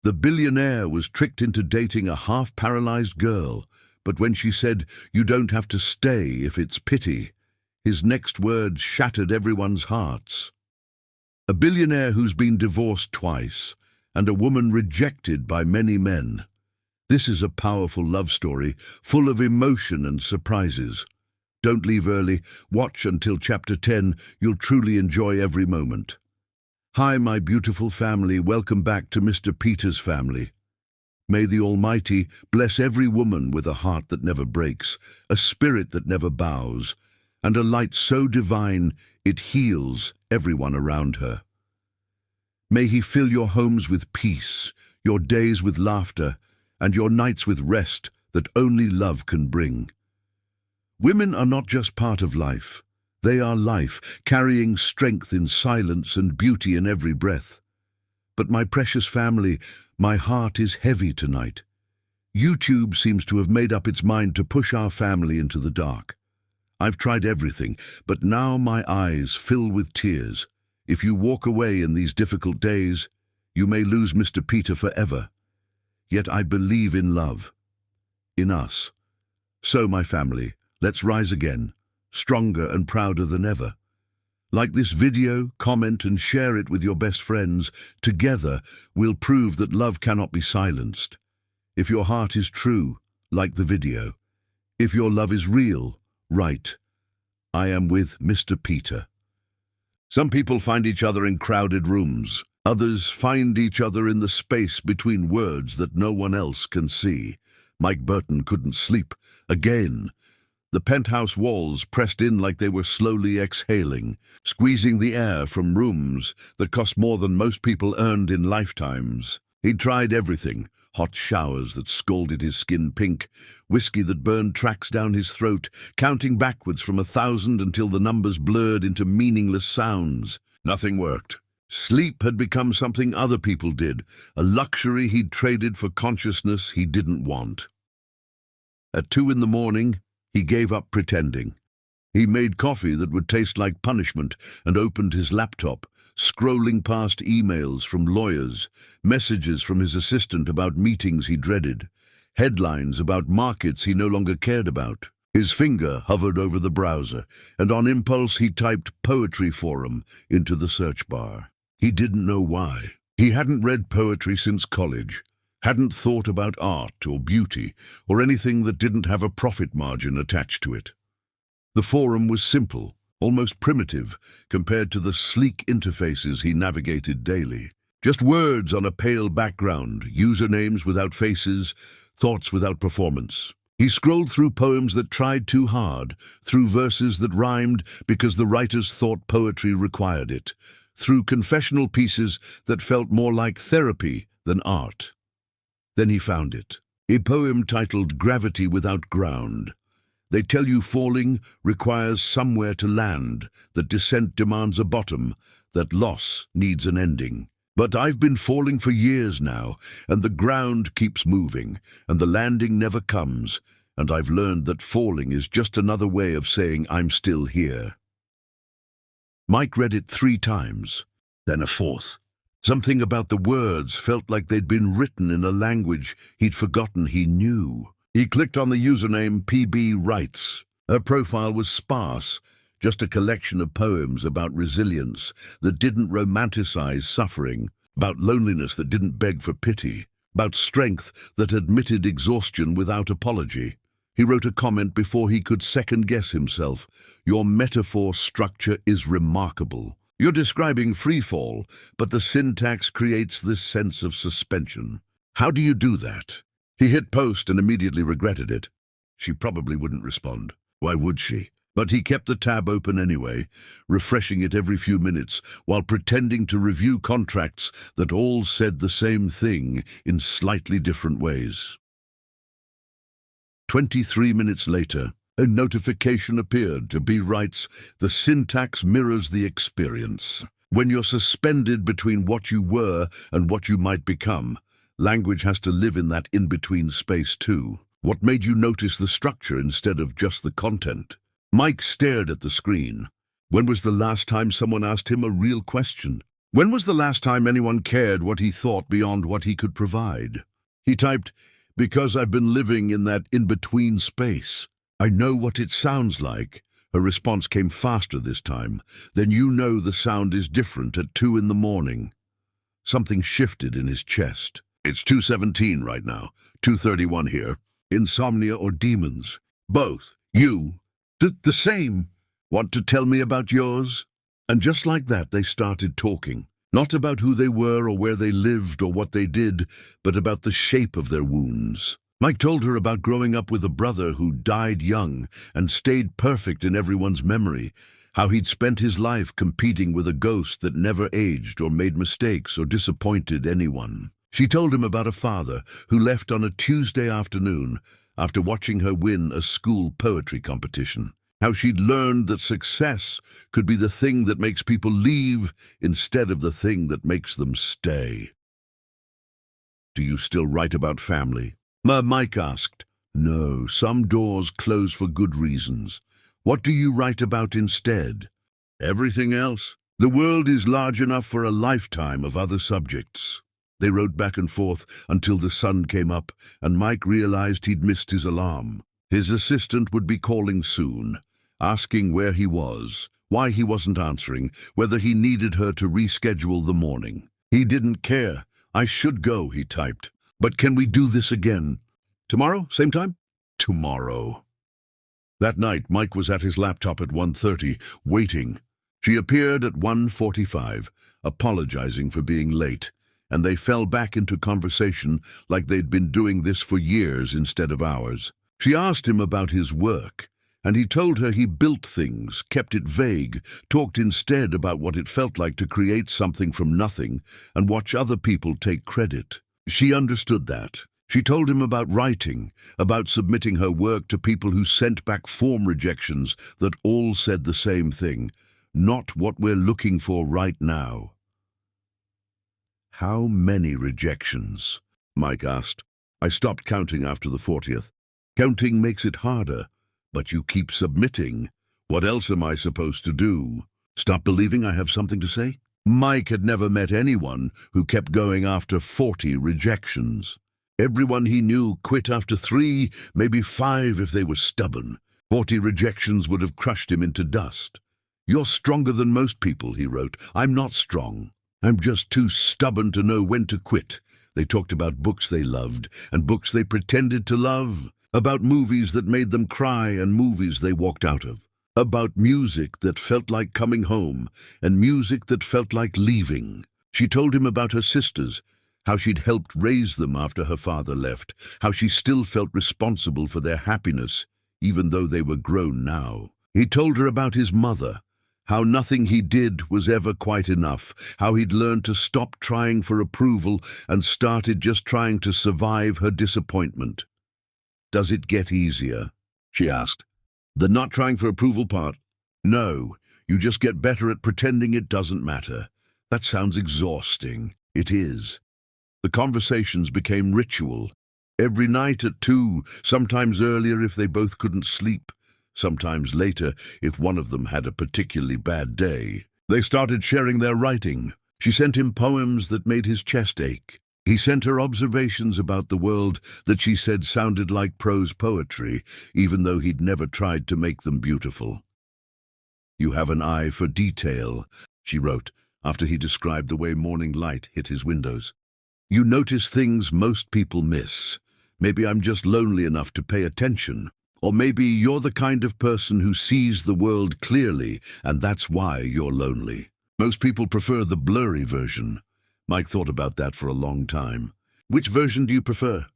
The billionaire was tricked into dating a half-paralyzed girl, but when she said, "You don't have to stay if it's pity," his next words shattered everyone's hearts. A billionaire who's been divorced twice, and a woman rejected by many men. This is a powerful love story, full of emotion and surprises. Don't leave early. Watch until chapter 10. You'll truly enjoy every moment. Hi, my beautiful family. Welcome back to Mr. Peter's family. May the Almighty bless every woman with a heart that never breaks, a spirit that never bows, and a light so divine it heals everyone around her. May He fill your homes with peace, your days with laughter, and your nights with rest that only love can bring. Women are not just part of life. They are life, carrying strength in silence and beauty in every breath. But my precious family, my heart is heavy tonight. YouTube seems to have made up its mind to push our family into the dark. I've tried everything, but now my eyes fill with tears. If you walk away in these difficult days, you may lose Mr. Peter forever. Yet I believe in love, in us. So, my family, let's rise again, stronger and prouder than ever. Like this video, comment and share it with your best friends. Together, we'll prove that love cannot be silenced. If your heart is true, like the video. If your love is real, write, "I am with Mr. Peter." Some people find each other in crowded rooms. Others find each other in the space between words that no one else can see. Mike Burton couldn't sleep. Again. The penthouse walls pressed in like they were slowly exhaling, squeezing the air from rooms that cost more than most people earned in lifetimes. He'd tried everything. Hot showers that scalded his skin pink, whiskey that burned tracks down his throat, counting backwards from 1,000 until the numbers blurred into meaningless sounds. Nothing worked. Sleep had become something other people did, a luxury he'd traded for consciousness he didn't want. At 2 a.m, he gave up pretending. He made coffee that would taste like punishment and opened his laptop, scrolling past emails from lawyers, messages from his assistant about meetings he dreaded, headlines about markets he no longer cared about. His finger hovered over the browser, and on impulse he typed "Poetry Forum" into the search bar. He didn't know why. He hadn't read poetry since college, hadn't thought about art or beauty or anything that didn't have a profit margin attached to it. The forum was simple, almost primitive, compared to the sleek interfaces he navigated daily. Just words on a pale background, usernames without faces, thoughts without performance. He scrolled through poems that tried too hard, through verses that rhymed because the writers thought poetry required it, through confessional pieces that felt more like therapy than art. Then he found it, a poem titled "Gravity Without Ground." They tell you falling requires somewhere to land, that descent demands a bottom, that loss needs an ending. But I've been falling for years now, and the ground keeps moving, and the landing never comes, and I've learned that falling is just another way of saying I'm still here. Mike read it 3 times, then a 4th. Something about the words felt like they'd been written in a language he'd forgotten he knew. He clicked on the username PB Writes. Her profile was sparse, just a collection of poems about resilience that didn't romanticize suffering, about loneliness that didn't beg for pity, about strength that admitted exhaustion without apology. He wrote a comment before he could second-guess himself. "Your metaphor structure is remarkable. You're describing freefall, but the syntax creates this sense of suspension. How do you do that?" He hit post and immediately regretted it. She probably wouldn't respond. Why would she? But he kept the tab open anyway, refreshing it every few minutes while pretending to review contracts that all said the same thing in slightly different ways. 23 minutes later, a notification appeared. PB writes, "The syntax mirrors the experience. When you're suspended between what you were and what you might become, language has to live in that in-between space too. What made you notice the structure instead of just the content?" Mike stared at the screen. When was the last time someone asked him a real question? When was the last time anyone cared what he thought beyond what he could provide? He typed, "Because I've been living in that in-between space. I know what it sounds like." Her response came faster this time. "Then you know the sound is different at 2 in the morning." Something shifted in his chest. "It's 2:17 right now, 2:31 here. Insomnia or demons?" "Both. You?" The same. "Want to tell me about yours?" And just like that, they started talking. Not about who they were or where they lived or what they did, but about the shape of their wounds. Mike told her about growing up with a brother who died young and stayed perfect in everyone's memory, how he'd spent his life competing with a ghost that never aged or made mistakes or disappointed anyone. She told him about a father who left on a Tuesday afternoon after watching her win a school poetry competition. How she'd learned that success could be the thing that makes people leave instead of the thing that makes them stay. "Do you still write about family?" Mike asked. "No, some doors close for good reasons. What do you write about instead?" "Everything else. The world is large enough for a lifetime of other subjects." They rode back and forth until the sun came up, and Mike realized he'd missed his alarm. His assistant would be calling soon, asking where he was, why he wasn't answering, whether he needed her to reschedule the morning. He didn't care. "I should go," he typed. "But can we do this again? Tomorrow, same time?" Tomorrow. That night, Mike was at his laptop at 1:30, waiting. She appeared at 1:45, apologizing for being late, and they fell back into conversation like they'd been doing this for years instead of hours. She asked him about his work, and he told her he built things, kept it vague, talked instead about what it felt like to create something from nothing and watch other people take credit. She understood that. She told him about writing, about submitting her work to people who sent back form rejections that all said the same thing: "Not what we're looking for right now." "How many rejections?" Mike asked. "I stopped counting after the 40th. Counting makes it harder. But you keep submitting. What else am I supposed to do? Stop believing I have something to say?" Mike had never met anyone who kept going after 40 rejections. Everyone he knew quit after 3, maybe 5 if they were stubborn. 40 rejections would have crushed him into dust. "You're stronger than most people," he wrote. "I'm not strong. I'm just too stubborn to know when to quit." They talked about books they loved and books they pretended to love, about movies that made them cry and movies they walked out of, about music that felt like coming home and music that felt like leaving. She told him about her sisters, how she'd helped raise them after her father left, how she still felt responsible for their happiness, even though they were grown now. He told her about his mother, how nothing he did was ever quite enough, how he'd learned to stop trying for approval and started just trying to survive her disappointment. "Does it get easier?" she asked. "The not trying for approval part?" "No, you just get better at pretending it doesn't matter." "That sounds exhausting." "It is." The conversations became ritual. Every night at 2, sometimes earlier if they both couldn't sleep, sometimes later if one of them had a particularly bad day. They started sharing their writing. She sent him poems that made his chest ache. He sent her observations about the world that she said sounded like prose poetry, even though he'd never tried to make them beautiful. "You have an eye for detail," she wrote, after he described the way morning light hit his windows. "You notice things most people miss. Maybe I'm just lonely enough to pay attention. Or maybe you're the kind of person who sees the world clearly, and that's why you're lonely. Most people prefer the blurry version." Mike thought about that for a long time. "Which version do you prefer?"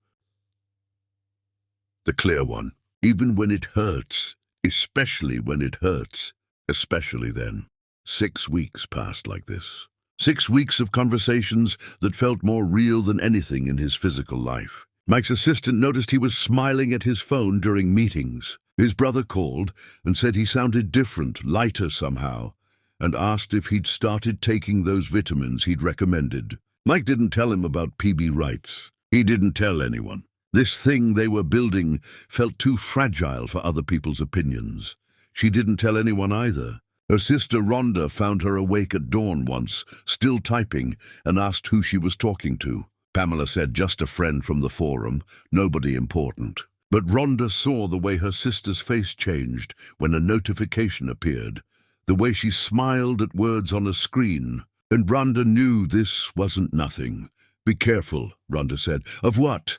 "The clear one. Even when it hurts. Especially when it hurts. Especially then." 6 weeks passed like this. 6 weeks of conversations that felt more real than anything in his physical life. Mike's assistant noticed he was smiling at his phone during meetings. His brother called and said he sounded different, lighter somehow, and asked if he'd started taking those vitamins he'd recommended. Mike didn't tell him about PB rights. He didn't tell anyone. This thing they were building felt too fragile for other people's opinions. She didn't tell anyone either. Her sister Rhonda found her awake at dawn once, still typing, and asked who she was talking to. Pamela said just a friend from the forum, nobody important. But Rhonda saw the way her sister's face changed when a notification appeared, the way she smiled at words on a screen, and Rhonda knew this wasn't nothing. "Be careful," Rhonda said. "Of what?"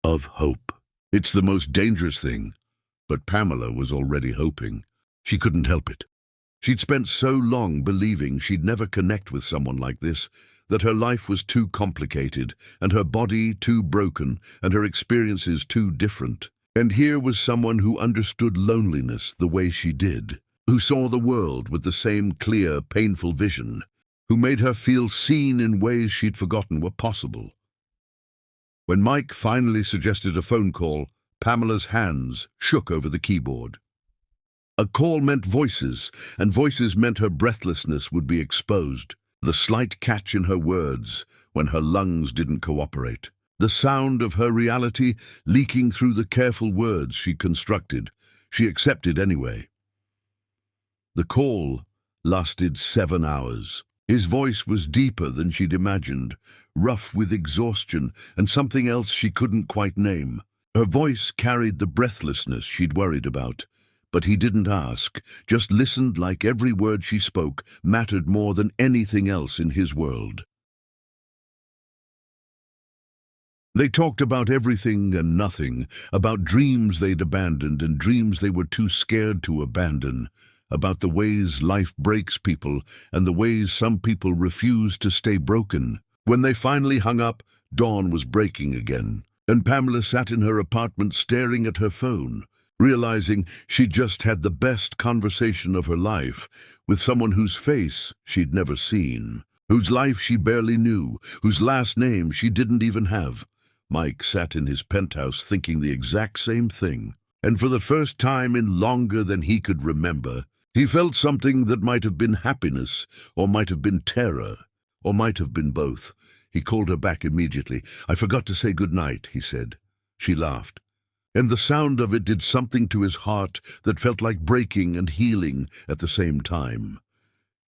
"Of hope. It's the most dangerous thing." But Pamela was already hoping. She couldn't help it. She'd spent so long believing she'd never connect with someone like this, that her life was too complicated, and her body too broken, and her experiences too different. And here was someone who understood loneliness the way she did, who saw the world with the same clear, painful vision, who made her feel seen in ways she'd forgotten were possible. When Mike finally suggested a phone call, Pamela's hands shook over the keyboard. A call meant voices, and voices meant her breathlessness would be exposed. The slight catch in her words when her lungs didn't cooperate. The sound of her reality leaking through the careful words she constructed. She accepted anyway. The call lasted 7 hours. His voice was deeper than she'd imagined, rough with exhaustion and something else she couldn't quite name. Her voice carried the breathlessness she'd worried about. But he didn't ask, just listened like every word she spoke mattered more than anything else in his world. They talked about everything and nothing, about dreams they'd abandoned and dreams they were too scared to abandon, about the ways life breaks people and the ways some people refuse to stay broken. When they finally hung up, dawn was breaking again, and Pamela sat in her apartment staring at her phone, realizing she'd just had the best conversation of her life with someone whose face she'd never seen, whose life she barely knew, whose last name she didn't even have. Mike sat in his penthouse thinking the exact same thing, and for the first time in longer than he could remember, he felt something that might have been happiness, or might have been terror, or might have been both. He called her back immediately. "I forgot to say good night," he said. She laughed, and the sound of it did something to his heart that felt like breaking and healing at the same time.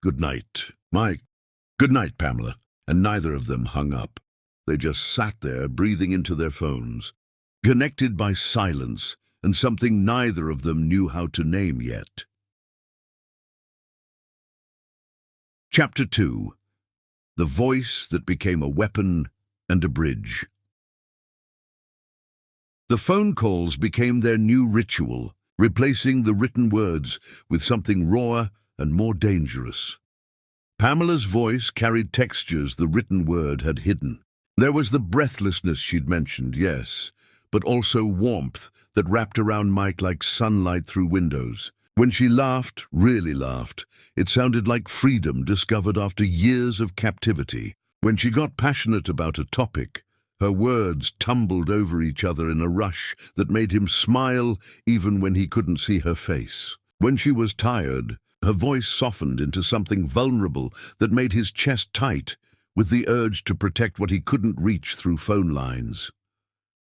"Good night, Mike." "Good night, Pamela." And neither of them hung up. They just sat there, breathing into their phones, connected by silence and something neither of them knew how to name yet. Chapter 2. The Voice That Became a Weapon and a Bridge. The phone calls became their new ritual, replacing the written words with something rawer and more dangerous. Pamela's voice carried textures the written word had hidden. There was the breathlessness she'd mentioned, yes, but also warmth that wrapped around Mike like sunlight through windows. When she laughed, really laughed, it sounded like freedom discovered after years of captivity. When she got passionate about a topic, her words tumbled over each other in a rush that made him smile even when he couldn't see her face. When she was tired, her voice softened into something vulnerable that made his chest tight, with the urge to protect what he couldn't reach through phone lines.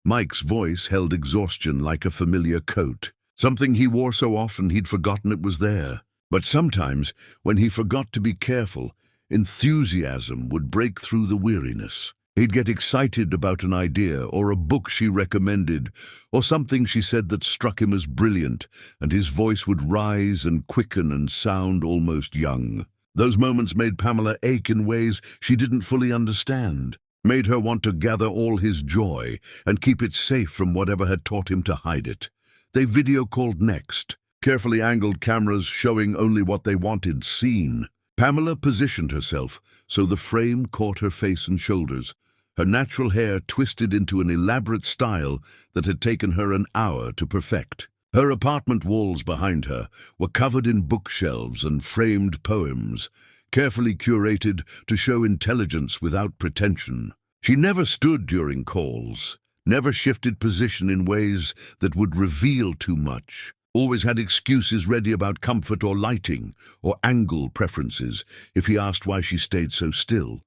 Mike's voice held exhaustion like a familiar coat, something he wore so often he'd forgotten it was there. But sometimes, when he forgot to be careful, enthusiasm would break through the weariness. He'd get excited about an idea, or a book she recommended, or something she said that struck him as brilliant, and his voice would rise and quicken and sound almost young. Those moments made Pamela ache in ways she didn't fully understand, made her want to gather all his joy and keep it safe from whatever had taught him to hide it. They video-called next, carefully angled cameras showing only what they wanted seen. Pamela positioned herself so the frame caught her face and shoulders, her natural hair twisted into an elaborate style that had taken her an hour to perfect. Her apartment walls behind her were covered in bookshelves and framed poems, carefully curated to show intelligence without pretension. She never stood during calls, never shifted position in ways that would reveal too much, always had excuses ready about comfort or lighting or angle preferences if he asked why she stayed so still.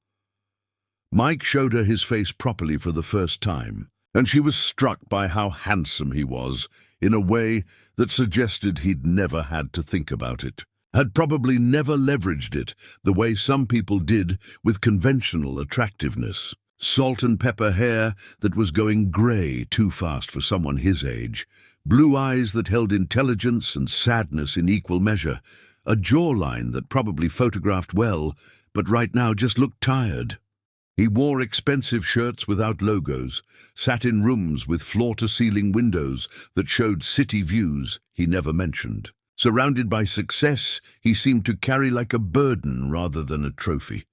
Mike showed her his face properly for the first time, and she was struck by how handsome he was, in a way that suggested he'd never had to think about it. had probably never leveraged it the way some people did with conventional attractiveness. Salt and pepper hair that was going grey too fast for someone his age, blue eyes that held intelligence and sadness in equal measure, a jawline that probably photographed well, but right now just looked tired. He wore expensive shirts without logos, sat in rooms with floor-to-ceiling windows that showed city views he never mentioned. Surrounded by success, he seemed to carry like a burden rather than a trophy.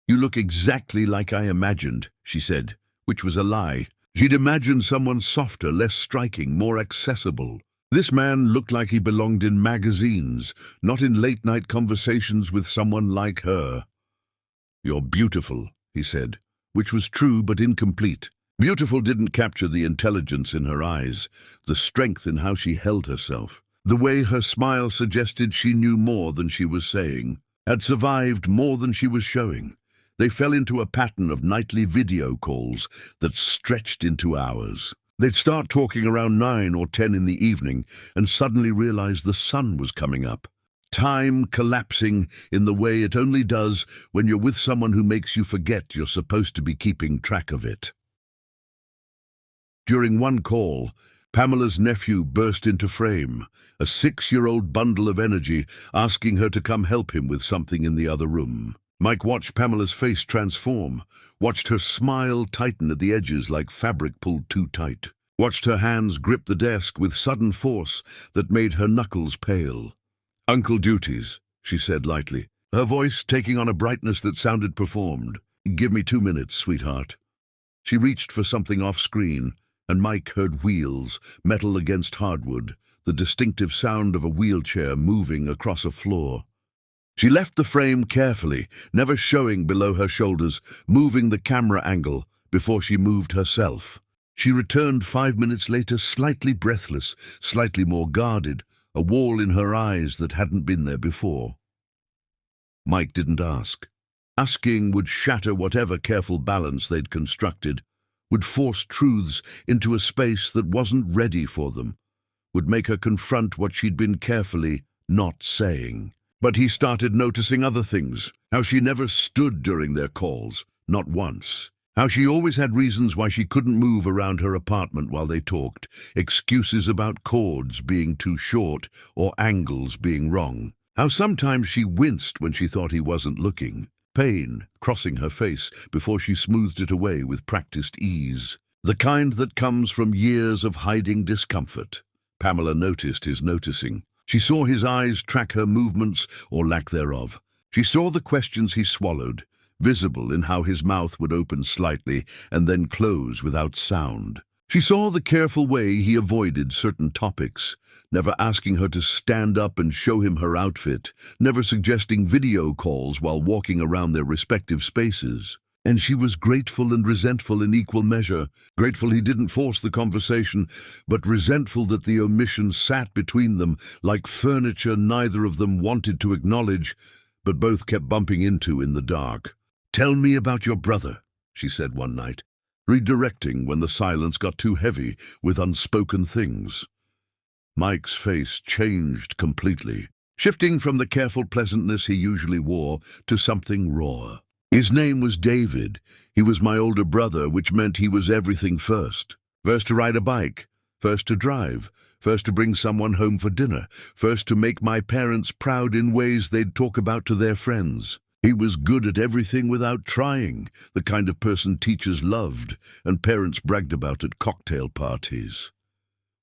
"You look exactly like I imagined," she said, which was a lie. She'd imagined someone softer, less striking, more accessible. This man looked like he belonged in magazines, not in late-night conversations with someone like her. "You're beautiful," he said, which was true but incomplete. Beautiful didn't capture the intelligence in her eyes, the strength in how she held herself. The way her smile suggested she knew more than she was saying, had survived more than she was showing. They fell into a pattern of nightly video calls that stretched into hours. They'd start talking around 9 or 10 in the evening and suddenly realize the sun was coming up. Time collapsing in the way it only does when you're with someone who makes you forget you're supposed to be keeping track of it. During one call, Pamela's nephew burst into frame, a 6-year-old bundle of energy, asking her to come help him with something in the other room. Mike watched Pamela's face transform, watched her smile tighten at the edges like fabric pulled too tight, watched her hands grip the desk with sudden force that made her knuckles pale. "Uncle duties," she said lightly, her voice taking on a brightness that sounded performed. "Give me 2 minutes, sweetheart." She reached for something off-screen, and Mike heard wheels, metal against hardwood, the distinctive sound of a wheelchair moving across a floor. She left the frame carefully, never showing below her shoulders, moving the camera angle before she moved herself. She returned 5 minutes later, slightly breathless, slightly more guarded, a wall in her eyes that hadn't been there before. Mike didn't ask. Asking would shatter whatever careful balance they'd constructed, would force truths into a space that wasn't ready for them, would make her confront what she'd been carefully not saying. But he started noticing other things, how she never stood during their calls, not once. How she always had reasons why she couldn't move around her apartment while they talked, excuses about cords being too short or angles being wrong. How sometimes she winced when she thought he wasn't looking, pain crossing her face before she smoothed it away with practiced ease. The kind that comes from years of hiding discomfort. Pamela noticed his noticing. She saw his eyes track her movements or lack thereof. She saw the questions he swallowed, visible in how his mouth would open slightly and then close without sound. She saw the careful way he avoided certain topics, never asking her to stand up and show him her outfit, never suggesting video calls while walking around their respective spaces. And she was grateful and resentful in equal measure. Grateful he didn't force the conversation, but resentful that the omission sat between them like furniture neither of them wanted to acknowledge, but both kept bumping into in the dark. "Tell me about your brother," she said one night, redirecting when the silence got too heavy with unspoken things. Mike's face changed completely, shifting from the careful pleasantness he usually wore to something raw. His name was David. He was my older brother, which meant he was everything first. First to ride a bike, first to drive, first to bring someone home for dinner, first to make my parents proud in ways they'd talk about to their friends. He was good at everything without trying, the kind of person teachers loved and parents bragged about at cocktail parties.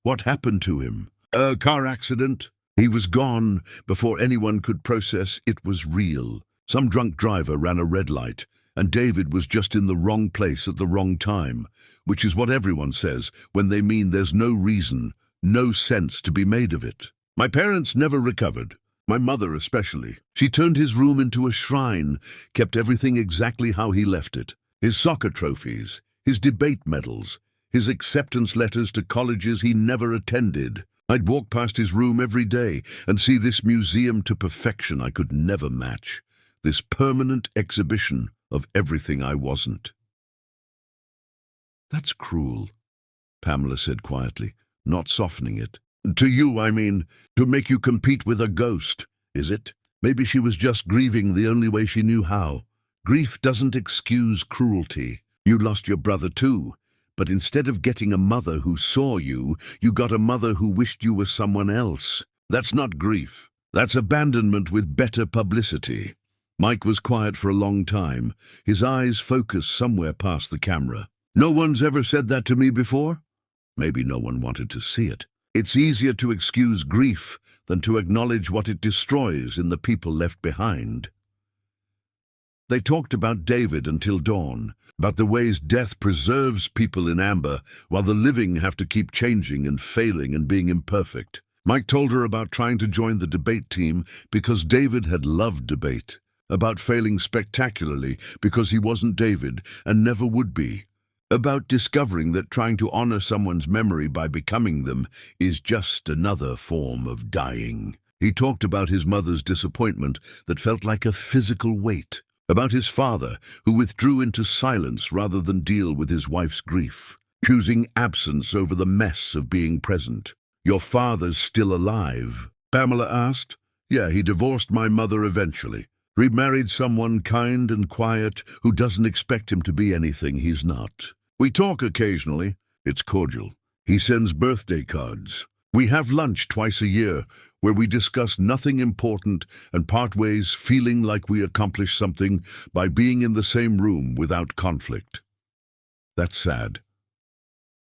What happened to him? A car accident? He was gone before anyone could process it was real. Some drunk driver ran a red light, and David was just in the wrong place at the wrong time, which is what everyone says when they mean there's no reason, no sense to be made of it. My parents never recovered, my mother especially. She turned his room into a shrine, kept everything exactly how he left it. His soccer trophies, his debate medals, his acceptance letters to colleges he never attended. I'd walk past his room every day and see this museum to perfection I could never match. This permanent exhibition of everything I wasn't. "That's cruel," Pamela said quietly, not softening it. "To you, I mean, to make you compete with a ghost. is it? Maybe she was just grieving the only way she knew how. Grief doesn't excuse cruelty. You lost your brother too, but instead of getting a mother who saw you, you got a mother who wished you were someone else. That's not grief. That's abandonment with better publicity. Mike was quiet for a long time, his eyes focused somewhere past the camera. No one's ever said that to me before? Maybe no one wanted to see it. It's easier to excuse grief than to acknowledge what it destroys in the people left behind. They talked about David until dawn, about the ways death preserves people in amber while the living have to keep changing and failing and being imperfect. Mike told her about trying to join the debate team because David had loved debate, about failing spectacularly because he wasn't David and never would be, about discovering that trying to honor someone's memory by becoming them is just another form of dying. He talked about his mother's disappointment that felt like a physical weight, about his father who withdrew into silence rather than deal with his wife's grief, choosing absence over the mess of being present. Your father's still alive? Pamela asked. Yeah, he divorced my mother eventually. Remarried someone kind and quiet who doesn't expect him to be anything he's not. We talk occasionally. It's cordial. He sends birthday cards. We have lunch twice a year where we discuss nothing important and part ways feeling like we accomplished something by being in the same room without conflict. That's sad.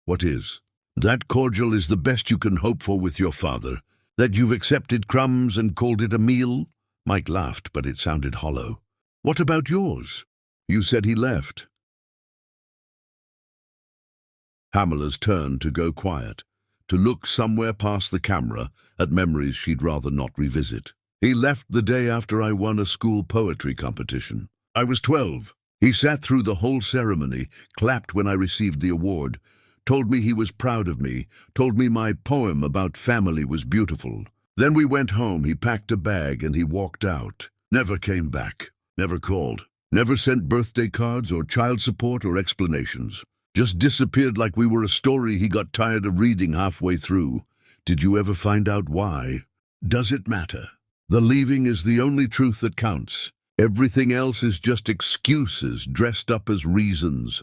What is? That cordial is the best you can hope for with your father. That you've accepted crumbs and called it a meal? Mike laughed, but it sounded hollow. What about yours? You said he left. Pamela's turned to go quiet, to look somewhere past the camera at memories she'd rather not revisit. He left the day after I won a school poetry competition. I was 12. He sat through the whole ceremony, clapped when I received the award, told me he was proud of me, told me my poem about family was beautiful. Then we went home, he packed a bag and he walked out. Never came back, never called, never sent birthday cards or child support or explanations. Just disappeared like we were a story he got tired of reading halfway through. Did you ever find out why? Does it matter? The leaving is the only truth that counts. Everything else is just excuses dressed up as reasons.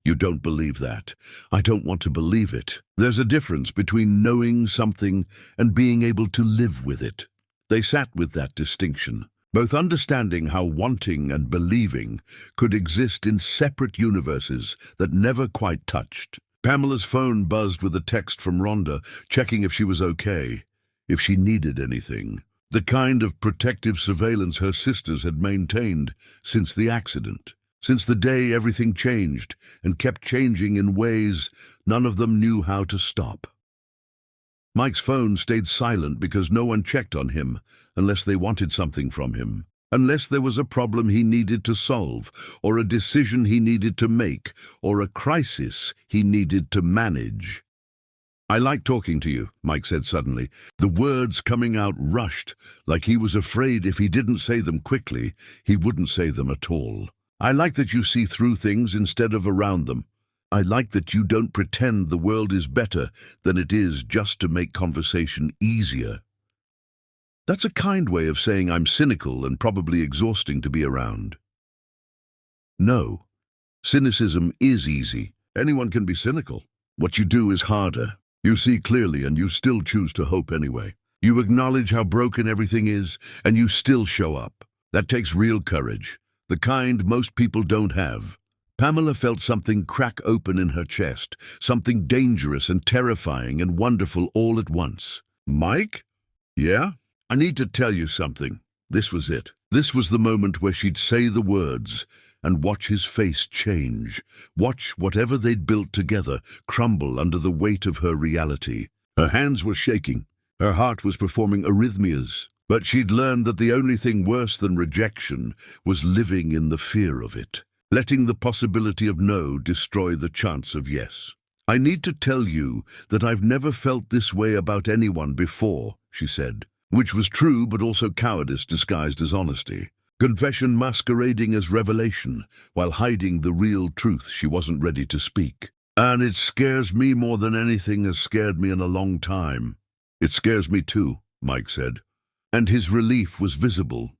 You don't believe that. I don't want to believe it. There's a difference between knowing something and being able to live with it. They sat with that distinction, both understanding how wanting and believing could exist in separate universes that never quite touched. Pamela's phone buzzed with a text from Rhonda, checking if she was okay, if she needed anything. The kind of protective surveillance her sisters had maintained since the accident. Since the day everything changed and kept changing in ways none of them knew how to stop. Mike's phone stayed silent because no one checked on him unless they wanted something from him, unless there was a problem he needed to solve, or a decision he needed to make, or a crisis he needed to manage. I like talking to you, Mike said suddenly, the words coming out rushed, like he was afraid if he didn't say them quickly, he wouldn't say them at all. I like that you see through things instead of around them. I like that you don't pretend the world is better than it is just to make conversation easier. That's a kind way of saying I'm cynical and probably exhausting to be around. No, cynicism is easy. Anyone can be cynical. What you do is harder. You see clearly and you still choose to hope anyway. You acknowledge how broken everything is and you still show up. That takes real courage. The kind most people don't have. Pamela felt something crack open in her chest, something dangerous and terrifying and wonderful all at once. Mike? Yeah? I need to tell you something. This was it. This was the moment where she'd say the words and watch his face change, watch whatever they'd built together crumble under the weight of her reality. Her hands were shaking. Her heart was performing arrhythmias. But she'd learned that the only thing worse than rejection was living in the fear of it, letting the possibility of no destroy the chance of yes. I need to tell you that I've never felt this way about anyone before, she said, which was true but also cowardice disguised as honesty. Confession masquerading as revelation, while hiding the real truth she wasn't ready to speak. And it scares me more than anything has scared me in a long time. It scares me too, Mike said. And his relief was visible,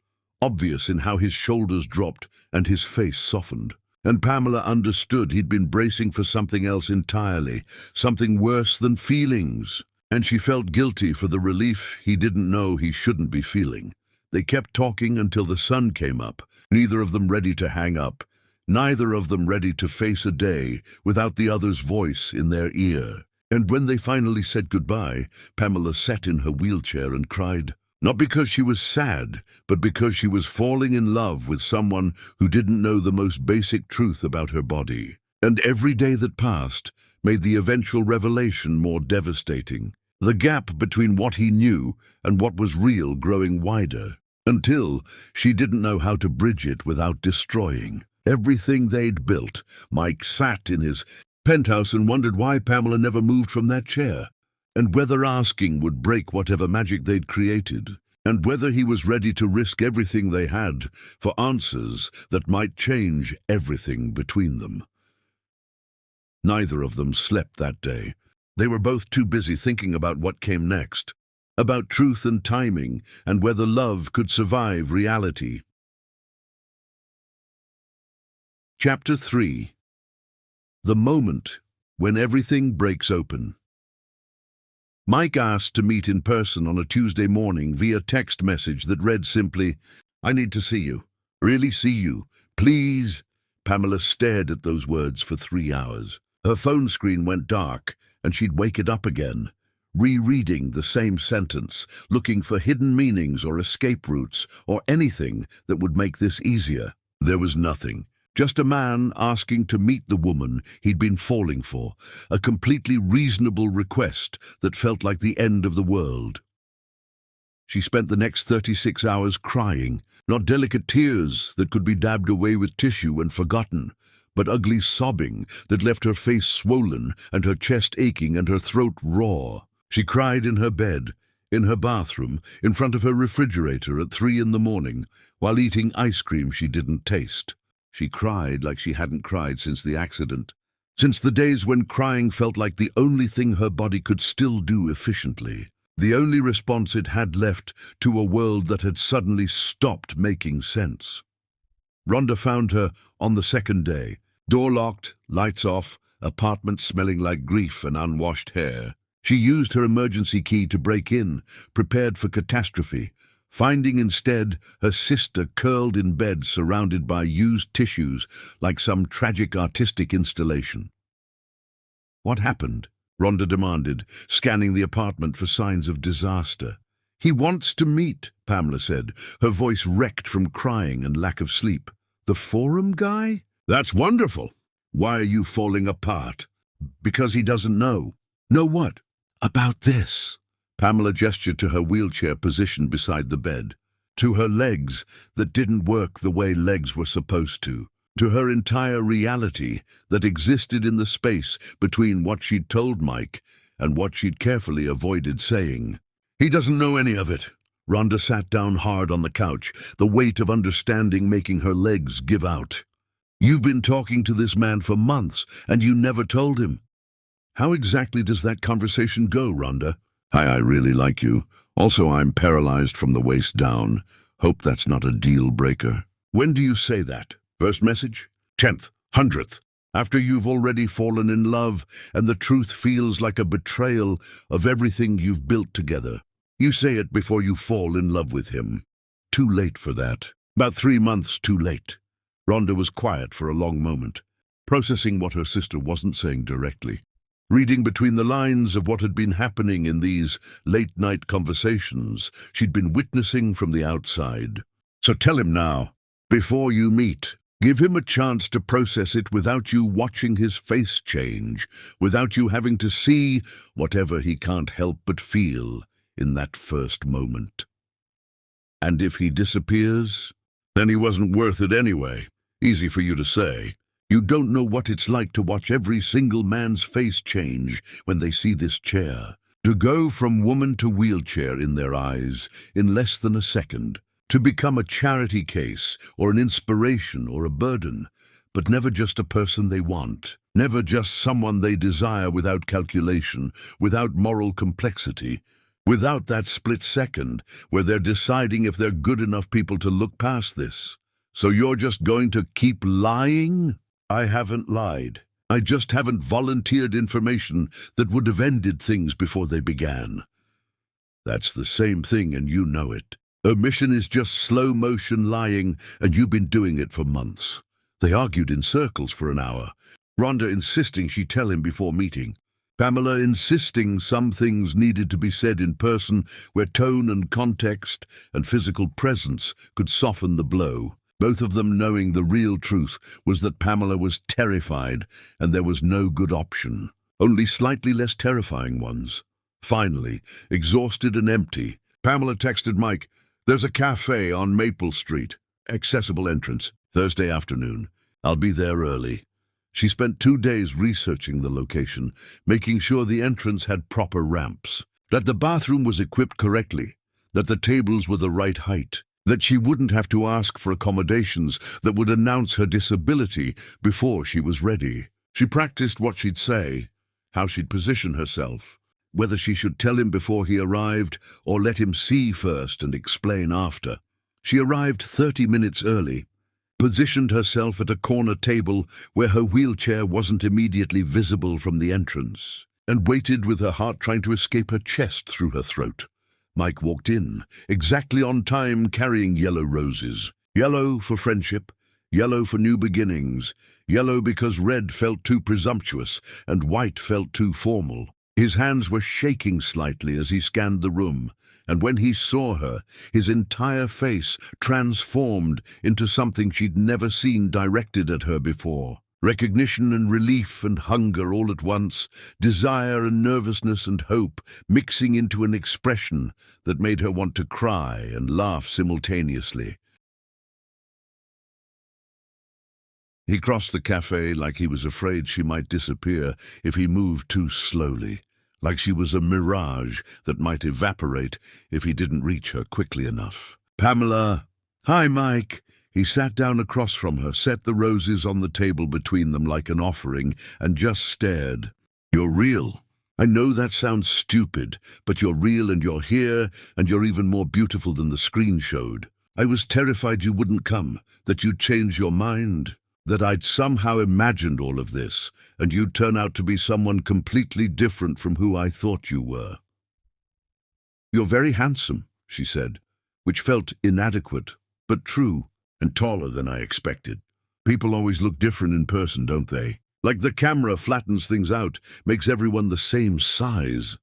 obvious in how his shoulders dropped and his face softened. And Pamela understood he'd been bracing for something else entirely, something worse than feelings. And she felt guilty for the relief he didn't know he shouldn't be feeling. They kept talking until the sun came up, neither of them ready to hang up, neither of them ready to face a day without the other's voice in their ear. And when they finally said goodbye, Pamela sat in her wheelchair and cried. Not because she was sad, but because she was falling in love with someone who didn't know the most basic truth about her body. And every day that passed made the eventual revelation more devastating. The gap between what he knew and what was real growing wider, until she didn't know how to bridge it without destroying everything they'd built. Mike sat in his penthouse and wondered why Pamela never moved from that chair, and whether asking would break whatever magic they'd created, and whether he was ready to risk everything they had for answers that might change everything between them. Neither of them slept that day. They were both too busy thinking about what came next, about truth and timing, and whether love could survive reality. Chapter 3. The moment when everything breaks open. Mike asked to meet in person on a Tuesday morning via text message that read simply, "I need to see you. Really see you. Please." Pamela stared at those words for 3 hours. Her phone screen went dark, and she'd wake it up again, rereading the same sentence, looking for hidden meanings or escape routes or anything that would make this easier. There was nothing. Just a man asking to meet the woman he'd been falling for, a completely reasonable request that felt like the end of the world. She spent the next 36 hours crying, not delicate tears that could be dabbed away with tissue and forgotten, but ugly sobbing that left her face swollen and her chest aching and her throat raw. She cried in her bed, in her bathroom, in front of her refrigerator at 3 in the morning, while eating ice cream she didn't taste. She cried like she hadn't cried since the accident, since the days when crying felt like the only thing her body could still do efficiently, the only response it had left to a world that had suddenly stopped making sense. Rhonda found her on the second day, door locked, lights off, apartment smelling like grief and unwashed hair. She used her emergency key to break in, prepared for catastrophe, finding instead her sister curled in bed surrounded by used tissues like some tragic artistic installation. "What happened?" Rhonda demanded, scanning the apartment for signs of disaster. "He wants to meet," Pamela said, her voice wrecked from crying and lack of sleep. "The forum guy? That's wonderful. Why are you falling apart?" "Because he doesn't know." "Know what?" "About this." Pamela gestured to her wheelchair positioned beside the bed, to her legs that didn't work the way legs were supposed to her entire reality that existed in the space between what she'd told Mike and what she'd carefully avoided saying. "He doesn't know any of it." Rhonda sat down hard on the couch, the weight of understanding making her legs give out. "You've been talking to this man for months, and you never told him." "How exactly does that conversation go, Rhonda?" "Hi, I really like you. Also, I'm paralyzed from the waist down. Hope that's not a deal breaker." "When do you say that? First message? 10th, 100th? After you've already fallen in love and the truth feels like a betrayal of everything you've built together. You say it before you fall in love with him. Too late for that. About 3 months too late." Rhonda was quiet for a long moment, processing what her sister wasn't saying directly, reading between the lines of what had been happening in these late-night conversations she'd been witnessing from the outside. "So tell him now, before you meet. Give him a chance to process it without you watching his face change, without you having to see whatever he can't help but feel in that first moment. And if he disappears, then he wasn't worth it anyway. Easy for you to say. You don't know what it's like to watch every single man's face change when they see this chair, to go from woman to wheelchair in their eyes in less than a second, to become a charity case or an inspiration or a burden, but never just a person they want, never just someone they desire without calculation, without moral complexity, Without that split second where they're deciding if they're good enough people to look past this. So you're just going to keep lying? I haven't lied. I just haven't volunteered information that would have ended things before they began. That's the same thing, and you know it. Omission is just slow-motion lying, and you've been doing it for months. They argued in circles for an hour. Rhonda insisting she tell him before meeting. Pamela insisting some things needed to be said in person where tone and context and physical presence could soften the blow. Both of them knowing the real truth was that Pamela was terrified and there was no good option, only slightly less terrifying ones. Finally, exhausted and empty, Pamela texted Mike, "There's a cafe on Maple Street. Accessible entrance. Thursday afternoon. I'll be there early." She spent 2 days researching the location, making sure the entrance had proper ramps, that the bathroom was equipped correctly, that the tables were the right height, that she wouldn't have to ask for accommodations that would announce her disability before she was ready. She practiced what she'd say, how she'd position herself, whether she should tell him before he arrived or let him see first and explain after. She arrived 30 minutes early, positioned herself at a corner table where her wheelchair wasn't immediately visible from the entrance, and waited with her heart trying to escape her chest through her throat. Mike walked in, exactly on time, carrying yellow roses. Yellow for friendship, yellow for new beginnings, yellow because red felt too presumptuous and white felt too formal. His hands were shaking slightly as he scanned the room, and when he saw her, his entire face transformed into something she'd never seen directed at her before. Recognition and relief and hunger all at once, desire and nervousness and hope mixing into an expression that made her want to cry and laugh simultaneously. He crossed the cafe like he was afraid she might disappear if he moved too slowly, like she was a mirage that might evaporate if he didn't reach her quickly enough. "Pamela." "Hi, Mike." He sat down across from her, set the roses on the table between them like an offering, and just stared. "You're real. I know that sounds stupid, but you're real and you're here, and you're even more beautiful than the screen showed. I was terrified you wouldn't come, that you'd change your mind, that I'd somehow imagined all of this, and you'd turn out to be someone completely different from who I thought you were." "You're very handsome," she said, which felt inadequate, but true. "And taller than I expected. People always look different in person, don't they? Like the camera flattens things out, makes everyone the same size."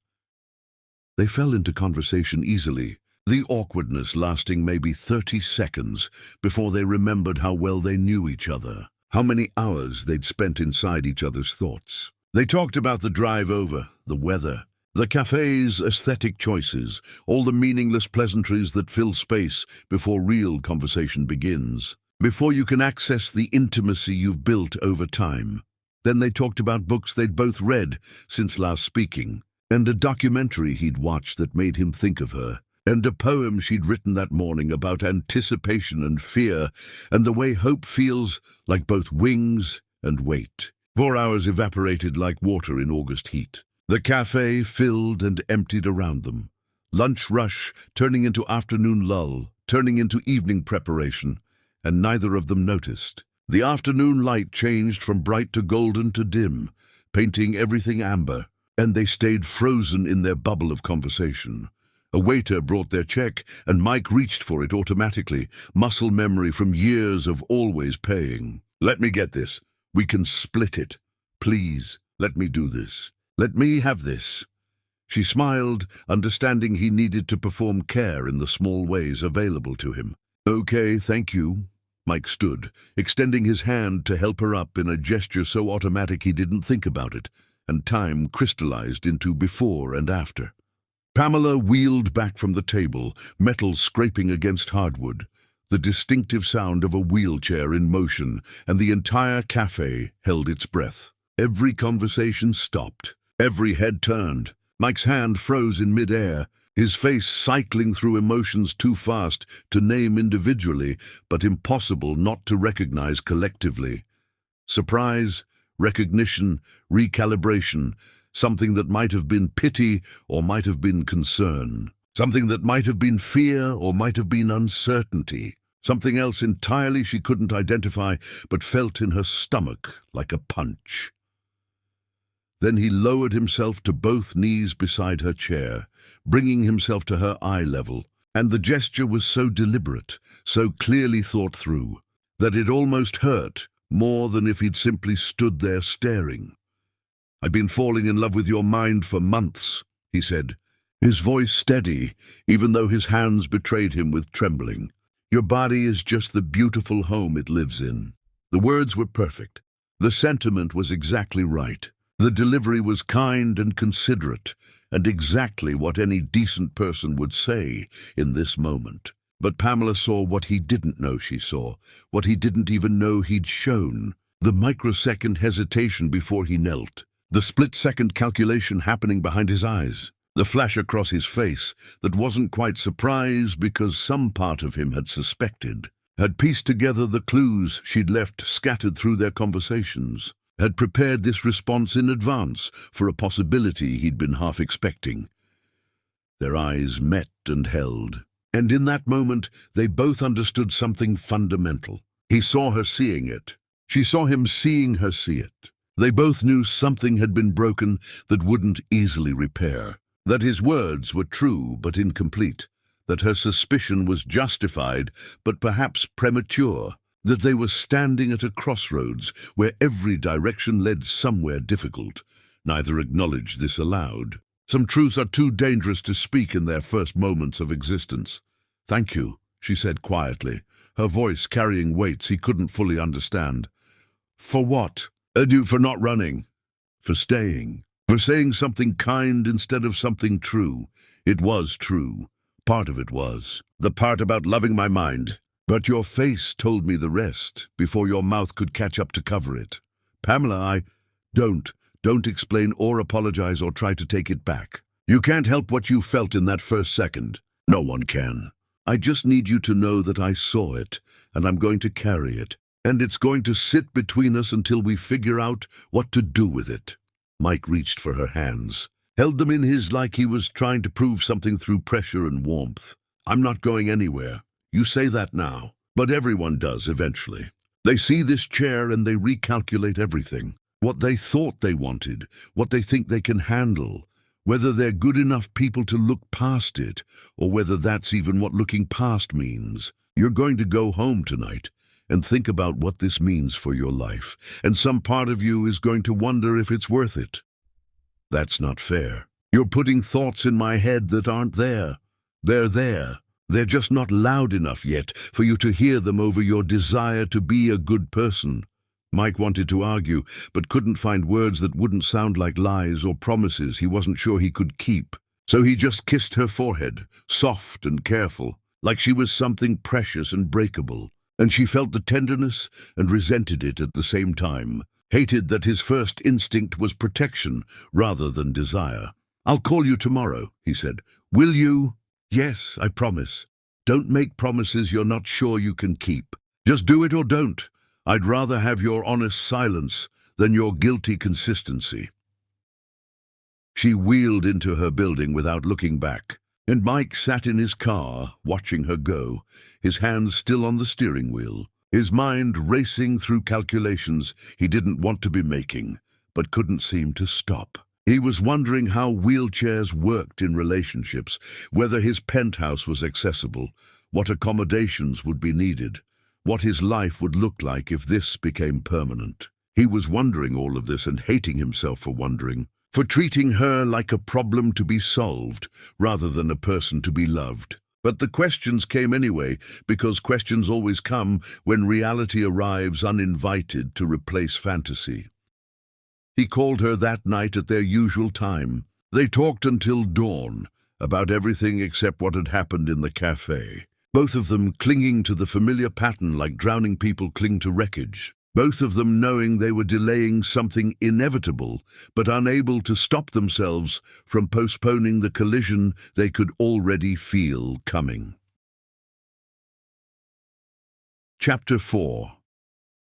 They fell into conversation easily, the awkwardness lasting maybe 30 seconds before they remembered how well they knew each other, how many hours they'd spent inside each other's thoughts. They talked about the drive over, the weather, the cafe's aesthetic choices, all the meaningless pleasantries that fill space before real conversation begins, before you can access the intimacy you've built over time. Then they talked about books they'd both read since last speaking, and a documentary he'd watched that made him think of her, and a poem she'd written that morning about anticipation and fear, and the way hope feels like both wings and weight. 4 hours evaporated like water in August heat. The cafe filled and emptied around them. Lunch rush turning into afternoon lull, turning into evening preparation, and neither of them noticed. The afternoon light changed from bright to golden to dim, painting everything amber, and they stayed frozen in their bubble of conversation. A waiter brought their check, and Mike reached for it automatically, muscle memory from years of always paying. "Let me get this. We can split it. Please, let me do this. Let me have this." She smiled, understanding he needed to perform care in the small ways available to him. "Okay, thank you." Mike stood, extending his hand to help her up in a gesture so automatic he didn't think about it, and time crystallized into before and after. Pamela wheeled back from the table, metal scraping against hardwood, the distinctive sound of a wheelchair in motion, and the entire cafe held its breath. Every conversation stopped. Every head turned. Mike's hand froze in midair, his face cycling through emotions too fast to name individually, but impossible not to recognize collectively. Surprise, recognition, recalibration, something that might have been pity or might have been concern, something that might have been fear or might have been uncertainty, something else entirely she couldn't identify but felt in her stomach like a punch. Then he lowered himself to both knees beside her chair, bringing himself to her eye level, and the gesture was so deliberate, so clearly thought through, that it almost hurt more than if he'd simply stood there staring. "I've been falling in love with your mind for months," he said, his voice steady, even though his hands betrayed him with trembling. "Your body is just the beautiful home it lives in." The words were perfect. The sentiment was exactly right. The delivery was kind and considerate, and exactly what any decent person would say in this moment. But Pamela saw what he didn't know she saw, what he didn't even know he'd shown. The microsecond hesitation before he knelt, the split-second calculation happening behind his eyes, the flash across his face that wasn't quite surprise because some part of him had suspected, had pieced together the clues she'd left scattered through their conversations, had prepared this response in advance for a possibility he'd been half expecting. Their eyes met and held, and in that moment they both understood something fundamental. He saw her seeing it. She saw him seeing her see it. They both knew something had been broken that wouldn't easily repair, that his words were true but incomplete, that her suspicion was justified but perhaps premature, that they were standing at a crossroads where every direction led somewhere difficult. Neither acknowledged this aloud. Some truths are too dangerous to speak in their first moments of existence. "Thank you," she said quietly, her voice carrying weights he couldn't fully understand. "For what?" "Adieu for not running. For staying. For saying something kind instead of something true. It was true. Part of it was. The part about loving my mind. But your face told me the rest, before your mouth could catch up to cover it. Pamela, Don't explain or apologize or try to take it back. You can't help what you felt in that first second. No one can. I just need you to know that I saw it, and I'm going to carry it, and it's going to sit between us until we figure out what to do with it." Mike reached for her hands, held them in his like he was trying to prove something through pressure and warmth. "I'm not going anywhere. You say that now, but everyone does eventually. They see this chair and they recalculate everything. What they thought they wanted, what they think they can handle, whether they're good enough people to look past it, or whether that's even what looking past means. You're going to go home tonight and think about what this means for your life, and some part of you is going to wonder if it's worth it. That's not fair. You're putting thoughts in my head that aren't there. They're there. They're just not loud enough yet for you to hear them over your desire to be a good person." Mike wanted to argue, but couldn't find words that wouldn't sound like lies or promises he wasn't sure he could keep. So he just kissed her forehead, soft and careful, like she was something precious and breakable. And she felt the tenderness and resented it at the same time, hated that his first instinct was protection rather than desire. "I'll call you tomorrow," he said. "Will you?" "Yes, I promise. Don't make promises you're not sure you can keep. Just do it or don't. I'd rather have your honest silence than your guilty consistency." She wheeled into her building without looking back, and Mike sat in his car, watching her go, his hands still on the steering wheel, his mind racing through calculations he didn't want to be making, but couldn't seem to stop. He was wondering how wheelchairs worked in relationships, whether his penthouse was accessible, what accommodations would be needed, what his life would look like if this became permanent. He was wondering all of this and hating himself for wondering, for treating her like a problem to be solved rather than a person to be loved. But the questions came anyway, because questions always come when reality arrives uninvited to replace fantasy. He called her that night at their usual time. They talked until dawn, about everything except what had happened in the cafe. Both of them clinging to the familiar pattern like drowning people cling to wreckage. Both of them knowing they were delaying something inevitable, but unable to stop themselves from postponing the collision they could already feel coming. Chapter 4.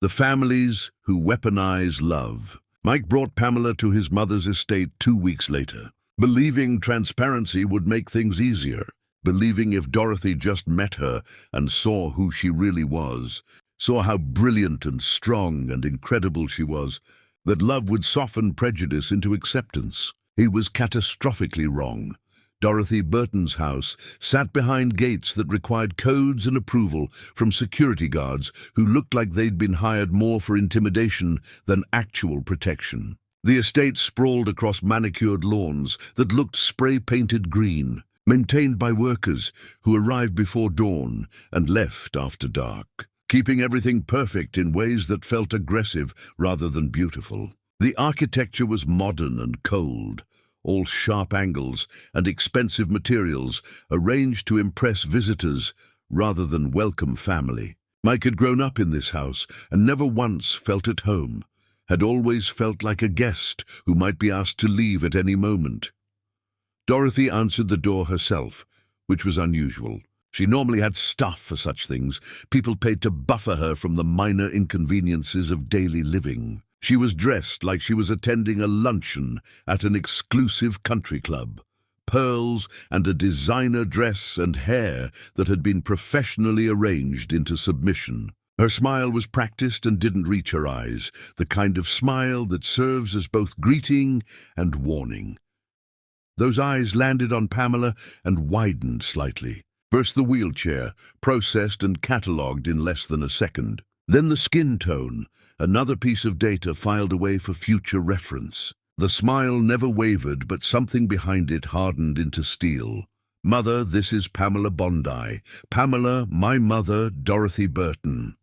The Families Who Weaponize Love. Mike brought Pamela to his mother's estate 2 weeks later, believing transparency would make things easier, believing if Dorothy just met her and saw who she really was, saw how brilliant and strong and incredible she was, that love would soften prejudice into acceptance. He was catastrophically wrong. Dorothy Burton's house sat behind gates that required codes and approval from security guards who looked like they'd been hired more for intimidation than actual protection. The estate sprawled across manicured lawns that looked spray-painted green, maintained by workers who arrived before dawn and left after dark, keeping everything perfect in ways that felt aggressive rather than beautiful. The architecture was modern and cold, all sharp angles and expensive materials arranged to impress visitors rather than welcome family. Mike had grown up in this house and never once felt at home, had always felt like a guest who might be asked to leave at any moment. Dorothy answered the door herself, which was unusual. She normally had staff for such things, people paid to buffer her from the minor inconveniences of daily living. She was dressed like she was attending a luncheon at an exclusive country club. Pearls and a designer dress and hair that had been professionally arranged into submission. Her smile was practiced and didn't reach her eyes, the kind of smile that serves as both greeting and warning. Those eyes landed on Pamela and widened slightly. First the wheelchair, processed and catalogued in less than a second. Then the skin tone, another piece of data filed away for future reference. The smile never wavered, but something behind it hardened into steel. Mother, this is Pamela Bondi. Pamela, my mother, Dorothy Burton.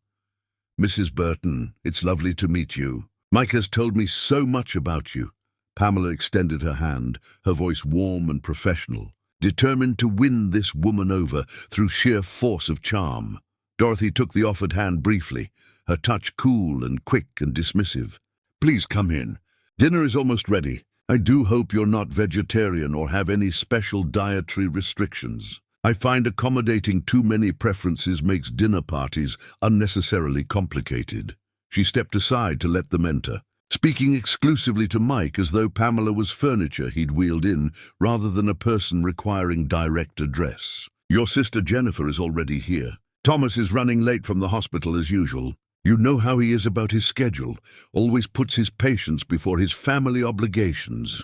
Mrs. Burton, it's lovely to meet you. Mike has told me so much about you. Pamela extended her hand, her voice warm and professional, determined to win this woman over through sheer force of charm. Dorothy took the offered hand briefly, her touch cool and quick and dismissive. Please come in. Dinner is almost ready. I do hope you're not vegetarian or have any special dietary restrictions. I find accommodating too many preferences makes dinner parties unnecessarily complicated. She stepped aside to let them enter, speaking exclusively to Mike as though Pamela was furniture he'd wheeled in rather than a person requiring direct address. Your sister Jennifer is already here. Thomas is running late from the hospital as usual. You know how he is about his schedule, always puts his patients before his family obligations.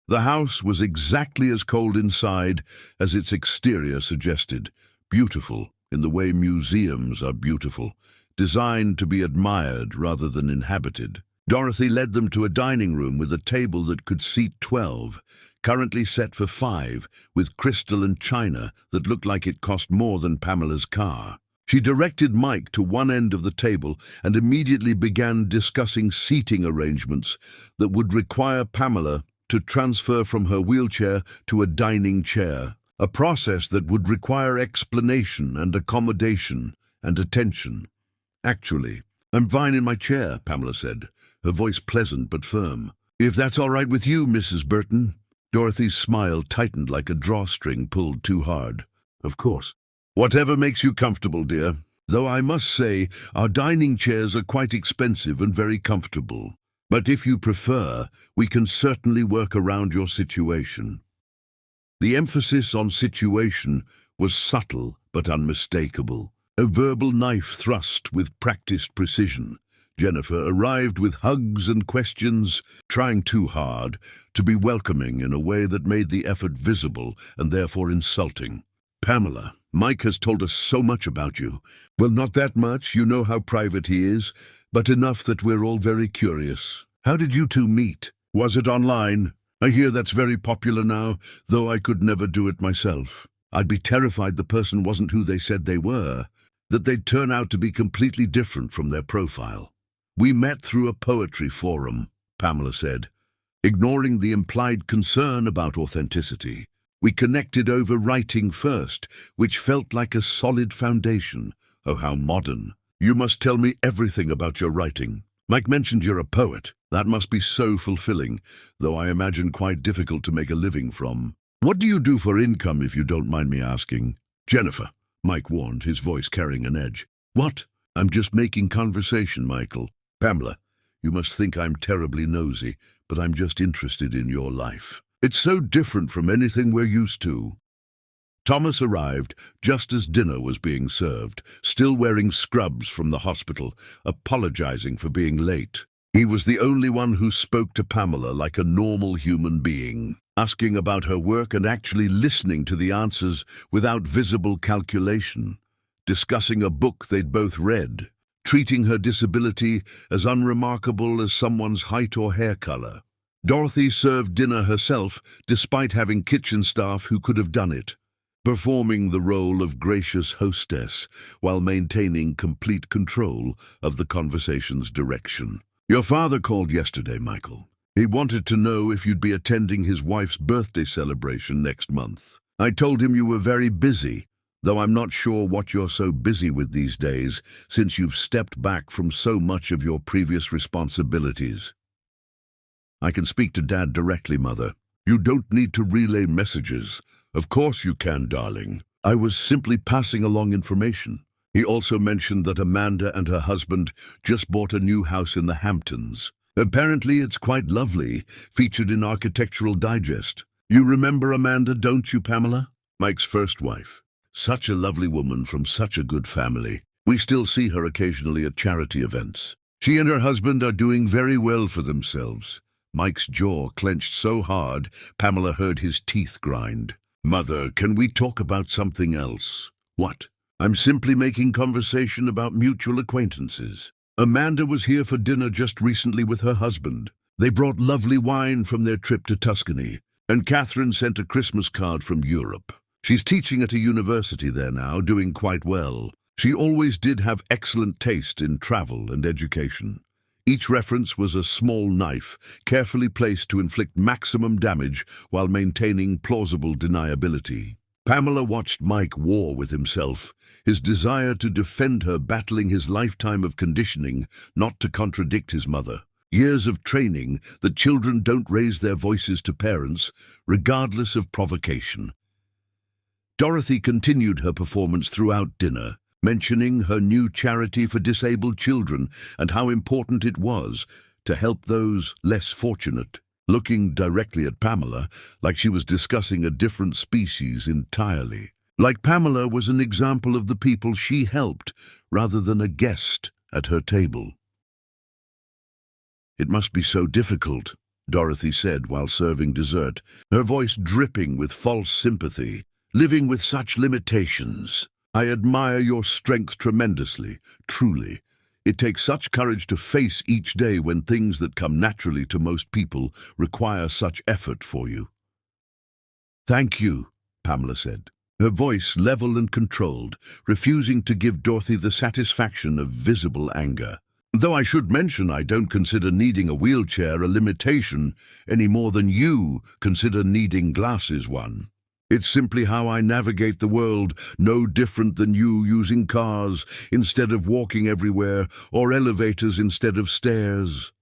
The house was exactly as cold inside as its exterior suggested, beautiful in the way museums are beautiful, designed to be admired rather than inhabited. Dorothy led them to a dining room with a table that could seat 12, currently set for 5, with crystal and china that looked like it cost more than Pamela's car. She directed Mike to one end of the table and immediately began discussing seating arrangements that would require Pamela to transfer from her wheelchair to a dining chair, a process that would require explanation and accommodation and attention. Actually, I'm fine in my chair, Pamela said, her voice pleasant but firm. If that's all right with you, Mrs. Burton. Dorothy's smile tightened like a drawstring pulled too hard. Of course. Whatever makes you comfortable, dear. Though I must say, our dining chairs are quite expensive and very comfortable. But if you prefer, we can certainly work around your situation. The emphasis on situation was subtle but unmistakable. A verbal knife thrust with practiced precision. Jennifer arrived with hugs and questions, trying too hard to be welcoming in a way that made the effort visible and therefore insulting. Pamela, Mike has told us so much about you. Well, not that much, you know how private he is, but enough that we're all very curious. How did you two meet? Was it online? I hear that's very popular now, though I could never do it myself. I'd be terrified the person wasn't who they said they were, that they'd turn out to be completely different from their profile. We met through a poetry forum, Pamela said, ignoring the implied concern about authenticity. We connected over writing first, which felt like a solid foundation. Oh, how modern. You must tell me everything about your writing. Mike mentioned you're a poet. That must be so fulfilling, though I imagine quite difficult to make a living from. What do you do for income, if you don't mind me asking? Jennifer, Mike warned, his voice carrying an edge. What? I'm just making conversation, Michael. Pamela, you must think I'm terribly nosy, but I'm just interested in your life. It's so different from anything we're used to. Thomas arrived just as dinner was being served, still wearing scrubs from the hospital, apologizing for being late. He was the only one who spoke to Pamela like a normal human being, asking about her work and actually listening to the answers without visible calculation, discussing a book they'd both read, treating her disability as unremarkable as someone's height or hair color. Dorothy served dinner herself despite having kitchen staff who could have done it, performing the role of gracious hostess while maintaining complete control of the conversation's direction. Your father called yesterday, Michael. He wanted to know if you'd be attending his wife's birthday celebration next month. I told him you were very busy, though I'm not sure what you're so busy with these days, since you've stepped back from so much of your previous responsibilities. I can speak to Dad directly, Mother. You don't need to relay messages. Of course you can, darling. I was simply passing along information. He also mentioned that Amanda and her husband just bought a new house in the Hamptons. Apparently it's quite lovely, featured in Architectural Digest. You remember Amanda, don't you, Pamela? Mike's first wife. Such a lovely woman from such a good family. We still see her occasionally at charity events. She and her husband are doing very well for themselves. Mike's jaw clenched so hard, Pamela heard his teeth grind. Mother, can we talk about something else? What? I'm simply making conversation about mutual acquaintances. Amanda was here for dinner just recently with her husband. They brought lovely wine from their trip to Tuscany, and Catherine sent a Christmas card from Europe. She's teaching at a university there now, doing quite well. She always did have excellent taste in travel and education. Each reference was a small knife, carefully placed to inflict maximum damage while maintaining plausible deniability. Pamela watched Mike war with himself, his desire to defend her battling his lifetime of conditioning, not to contradict his mother. Years of training that children don't raise their voices to parents, regardless of provocation. Dorothy continued her performance throughout dinner, mentioning her new charity for disabled children and how important it was to help those less fortunate, looking directly at Pamela like she was discussing a different species entirely. Like Pamela was an example of the people she helped rather than a guest at her table. It must be so difficult, Dorothy said while serving dessert, her voice dripping with false sympathy, living with such limitations. I admire your strength tremendously, truly. It takes such courage to face each day when things that come naturally to most people require such effort for you. Thank you, Pamela said, her voice level and controlled, refusing to give Dorothy the satisfaction of visible anger. Though I should mention I don't consider needing a wheelchair a limitation any more than you consider needing glasses one. It's simply how I navigate the world, no different than you using cars instead of walking everywhere, or elevators instead of stairs.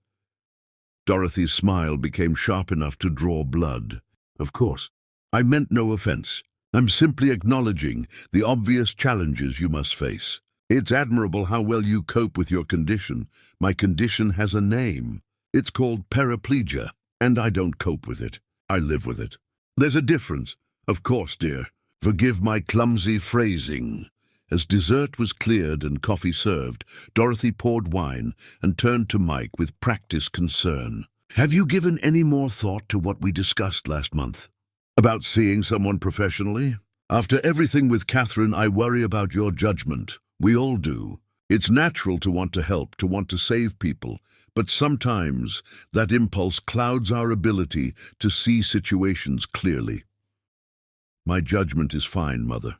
Dorothy's smile became sharp enough to draw blood. Of course, I meant no offense. I'm simply acknowledging the obvious challenges you must face. It's admirable how well you cope with your condition. My condition has a name. It's called paraplegia, and I don't cope with it. I live with it. There's a difference. Of course, dear. Forgive my clumsy phrasing. As dessert was cleared and coffee served, Dorothy poured wine and turned to Mike with practiced concern. Have you given any more thought to what we discussed last month? About seeing someone professionally? After everything with Catherine, I worry about your judgment. We all do. It's natural to want to help, to want to save people, but sometimes that impulse clouds our ability to see situations clearly. My judgment is fine, Mother.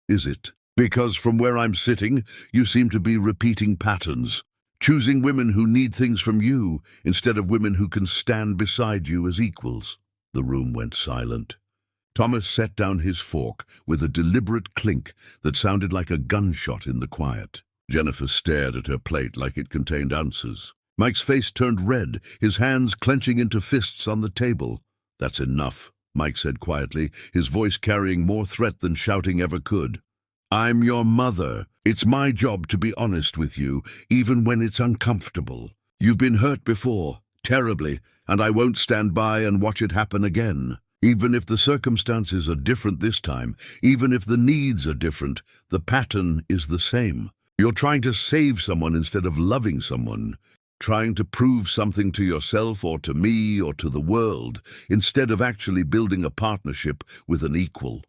Is it? Because from where I'm sitting, you seem to be repeating patterns, choosing women who need things from you instead of women who can stand beside you as equals. The room went silent. Thomas set down his fork with a deliberate clink that sounded like a gunshot in the quiet. Jennifer stared at her plate like it contained ounces. Mike's face turned red, his hands clenching into fists on the table. That's enough, Mike said quietly, his voice carrying more threat than shouting ever could. I'm your mother. It's my job to be honest with you, even when it's uncomfortable. You've been hurt before, terribly, and I won't stand by and watch it happen again. Even if the circumstances are different this time, even if the needs are different, the pattern is the same. You're trying to save someone instead of loving someone, trying to prove something to yourself or to me or to the world, instead of actually building a partnership with an equal.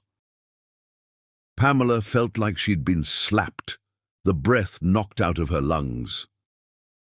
Pamela felt like she'd been slapped, the breath knocked out of her lungs.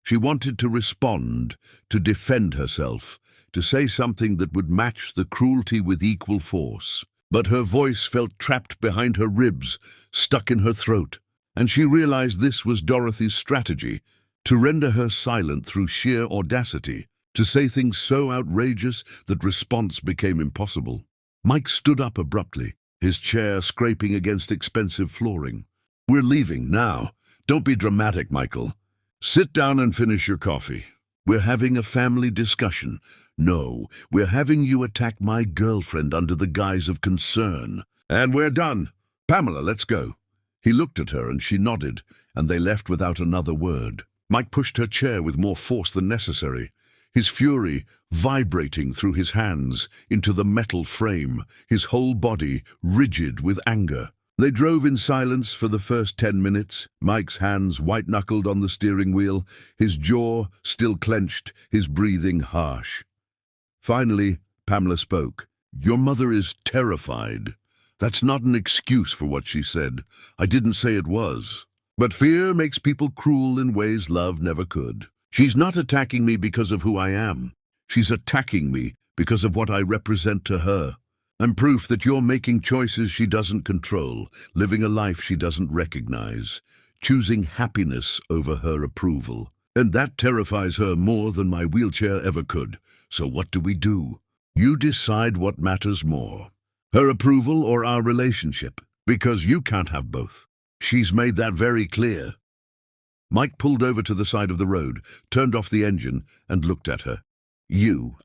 She wanted to respond, to defend herself, to say something that would match the cruelty with equal force. But her voice felt trapped behind her ribs, stuck in her throat, and she realized this was Dorothy's strategy, to render her silent through sheer audacity, to say things so outrageous that response became impossible. Mike stood up abruptly, his chair scraping against expensive flooring. "We're leaving now. Don't be dramatic, Michael. Sit down and finish your coffee. We're having a family discussion. No, we're having you attack my girlfriend under the guise of concern. And we're done. Pamela, let's go." He looked at her and she nodded, and they left without another word. Mike pushed her chair with more force than necessary, his fury vibrating through his hands into the metal frame, his whole body rigid with anger. They drove in silence for the first 10 minutes, Mike's hands white-knuckled on the steering wheel, his jaw still clenched, his breathing harsh. Finally, Pamela spoke. "Your mother is terrified. That's not an excuse for what she said. I didn't say it was. But fear makes people cruel in ways love never could. She's not attacking me because of who I am. She's attacking me because of what I represent to her. I'm proof that you're making choices she doesn't control, living a life she doesn't recognize, choosing happiness over her approval. And that terrifies her more than my wheelchair ever could. So what do we do? You decide what matters more, her approval or our relationship, because you can't have both. She's made that very clear." Mike pulled over to the side of the road, turned off the engine, and looked at her.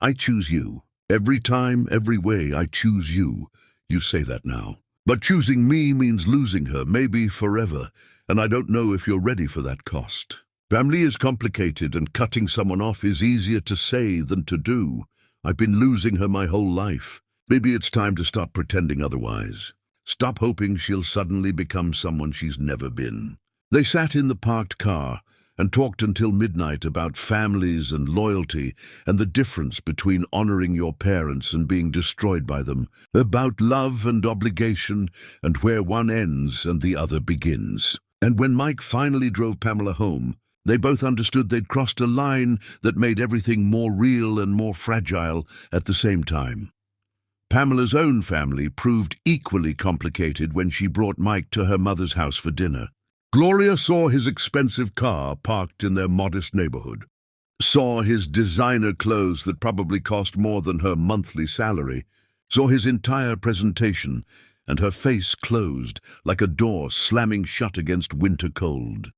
I choose you. Every time, every way, I choose you. You say that now. But choosing me means losing her, maybe forever, and I don't know if you're ready for that cost. Family is complicated, and cutting someone off is easier to say than to do. I've been losing her my whole life. Maybe it's time to stop pretending otherwise. Stop hoping she'll suddenly become someone she's never been." They sat in the parked car and talked until midnight about families and loyalty and the difference between honoring your parents and being destroyed by them, about love and obligation and where one ends and the other begins. And when Mike finally drove Pamela home, they both understood they'd crossed a line that made everything more real and more fragile at the same time. Pamela's own family proved equally complicated when she brought Mike to her mother's house for dinner. Gloria saw his expensive car parked in their modest neighborhood, saw his designer clothes that probably cost more than her monthly salary, saw his entire presentation, and her face closed like a door slamming shut against winter cold.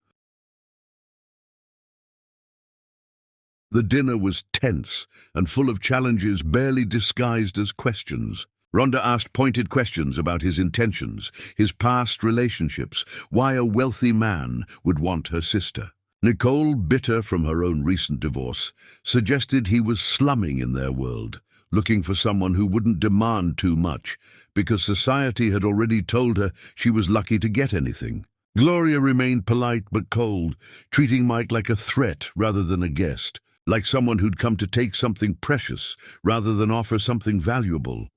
The dinner was tense and full of challenges barely disguised as questions. Rhonda asked pointed questions about his intentions, his past relationships, why a wealthy man would want her sister. Nicole, bitter from her own recent divorce, suggested he was slumming in their world, looking for someone who wouldn't demand too much, because society had already told her she was lucky to get anything. Gloria remained polite but cold, treating Mike like a threat rather than a guest, like someone who'd come to take something precious rather than offer something valuable.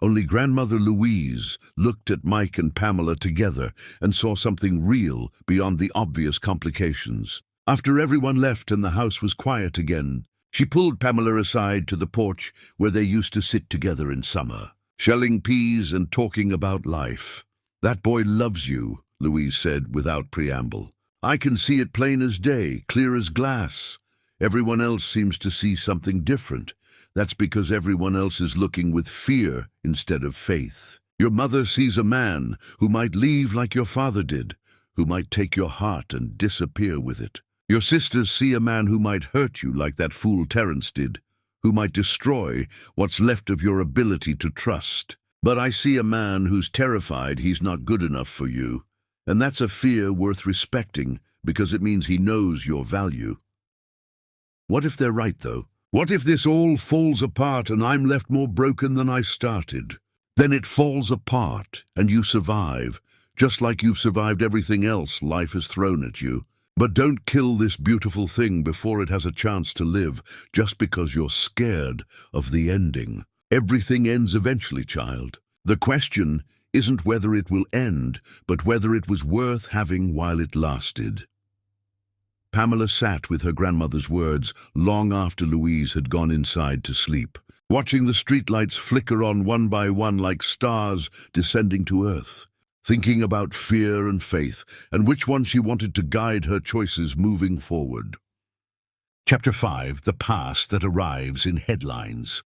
Only Grandmother Louise looked at Mike and Pamela together and saw something real beyond the obvious complications. After everyone left and the house was quiet again, she pulled Pamela aside to the porch where they used to sit together in summer, shelling peas and talking about life. "That boy loves you," Louise said without preamble. "I can see it plain as day, clear as glass. Everyone else seems to see something different. That's because everyone else is looking with fear instead of faith. Your mother sees a man who might leave like your father did, who might take your heart and disappear with it. Your sisters see a man who might hurt you like that fool Terence did, who might destroy what's left of your ability to trust. But I see a man who's terrified he's not good enough for you, And that's a fear worth respecting, because it means he knows your value. What if they're right, though? What if this all falls apart and I'm left more broken than I started? Then it falls apart, and you survive, just like you've survived everything else life has thrown at you. But don't kill this beautiful thing before it has a chance to live, just because you're scared of the ending. Everything ends eventually, child. The question isn't whether it will end, but whether it was worth having while it lasted. Pamela sat with her grandmother's words long after Louise had gone inside to sleep, watching the streetlights flicker on one by one like stars descending to earth, thinking about fear and faith and which one she wanted to guide her choices moving forward. Chapter 5: The Past That Arrives in Headlines.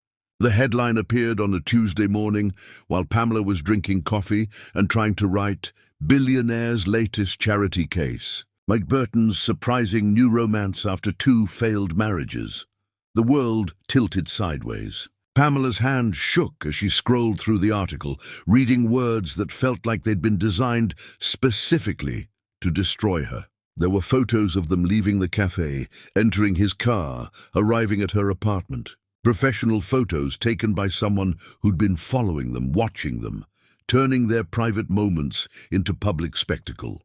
The headline appeared on a Tuesday morning while Pamela was drinking coffee and trying to write Billionaire's latest charity case. Mike Burton's surprising new romance after 2 failed marriages. The world tilted sideways. Pamela's hand shook as she scrolled through the article, reading words that felt like they'd been designed specifically to destroy her. There were photos of them leaving the cafe, entering his car, arriving at her apartment. Professional photos taken by someone who'd been following them, watching them, turning their private moments into public spectacle.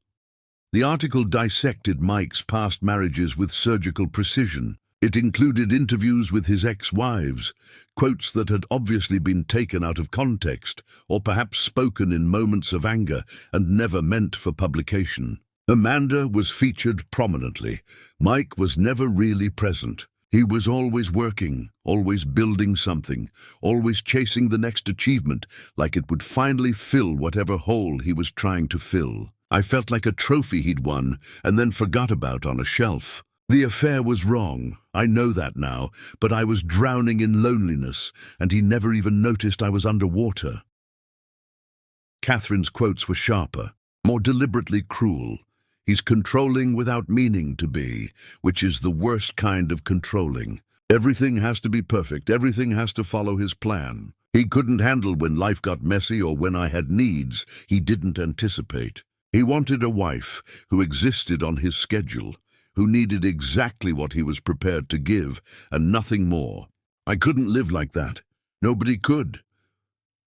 The article dissected Mike's past marriages with surgical precision. It included interviews with his ex-wives, quotes that had obviously been taken out of context or perhaps spoken in moments of anger and never meant for publication. Amanda was featured prominently. Mike was never really present. He was always working, always building something, always chasing the next achievement, like it would finally fill whatever hole he was trying to fill. I felt like a trophy he'd won and then forgot about on a shelf. The affair was wrong, I know that now, but I was drowning in loneliness, and he never even noticed I was underwater. Catherine's quotes were sharper, more deliberately cruel. He's controlling without meaning to be, which is the worst kind of controlling. Everything has to be perfect, everything has to follow his plan. He couldn't handle when life got messy or when I had needs he didn't anticipate. He wanted a wife who existed on his schedule, who needed exactly what he was prepared to give and nothing more. I couldn't live like that. Nobody could.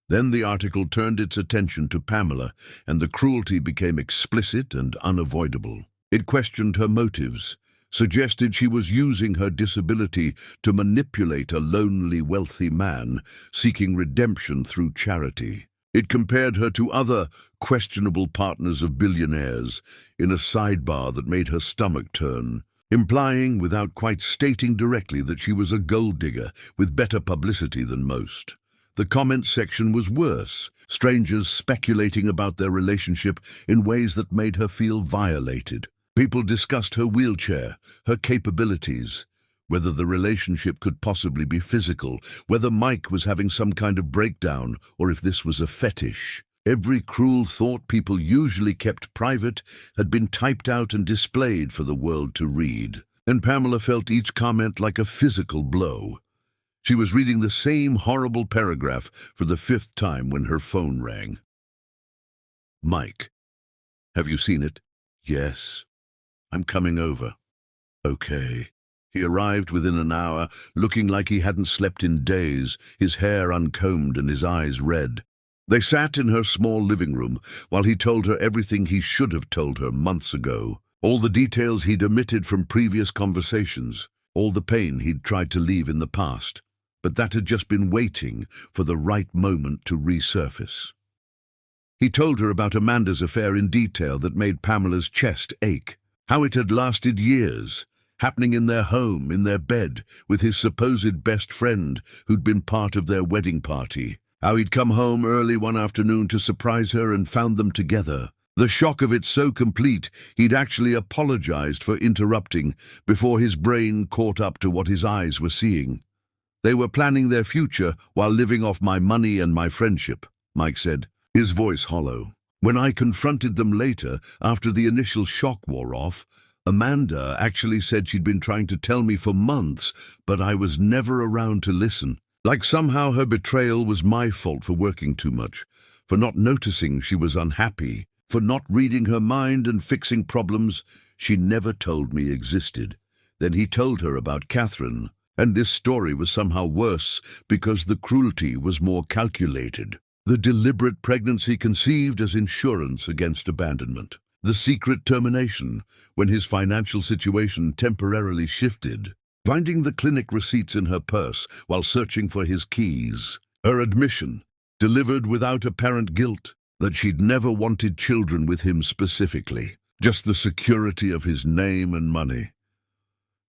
Then the article turned its attention to Pamela, and the cruelty became explicit and unavoidable. It questioned her motives, suggested she was using her disability to manipulate a lonely, wealthy man seeking redemption through charity. It compared her to other questionable partners of billionaires in a sidebar that made her stomach turn, implying, without quite stating directly, that she was a gold digger with better publicity than most. The comment section was worse, strangers speculating about their relationship in ways that made her feel violated. People discussed her wheelchair, her capabilities, whether the relationship could possibly be physical, whether Mike was having some kind of breakdown, or if this was a fetish. Every cruel thought people usually kept private had been typed out and displayed for the world to read. And Pamela felt each comment like a physical blow. She was reading the same horrible paragraph for the 5th time when her phone rang. Mike. Have you seen it? Yes. I'm coming over. Okay. He arrived within an hour, looking like he hadn't slept in days, his hair uncombed and his eyes red. They sat in her small living room while he told her everything he should have told her months ago, all the details he'd omitted from previous conversations, all the pain he'd tried to leave in the past, but that had just been waiting for the right moment to resurface. He told her about Amanda's affair in detail that made Pamela's chest ache, how it had lasted years, happening in their home, in their bed, with his supposed best friend who'd been part of their wedding party. How he'd come home early one afternoon to surprise her and found them together. The shock of it so complete, he'd actually apologized for interrupting before his brain caught up to what his eyes were seeing. They were planning their future while living off my money and my friendship, Mike said, his voice hollow. When I confronted them later, after the initial shock wore off, Amanda actually said she'd been trying to tell me for months, but I was never around to listen. Like somehow her betrayal was my fault for working too much, for not noticing she was unhappy, for not reading her mind and fixing problems she never told me existed. Then he told her about Catherine, and this story was somehow worse because the cruelty was more calculated. The deliberate pregnancy conceived as insurance against abandonment. The secret termination when his financial situation temporarily shifted. Finding the clinic receipts in her purse while searching for his keys. Her admission, delivered without apparent guilt, that she'd never wanted children with him specifically. Just the security of his name and money.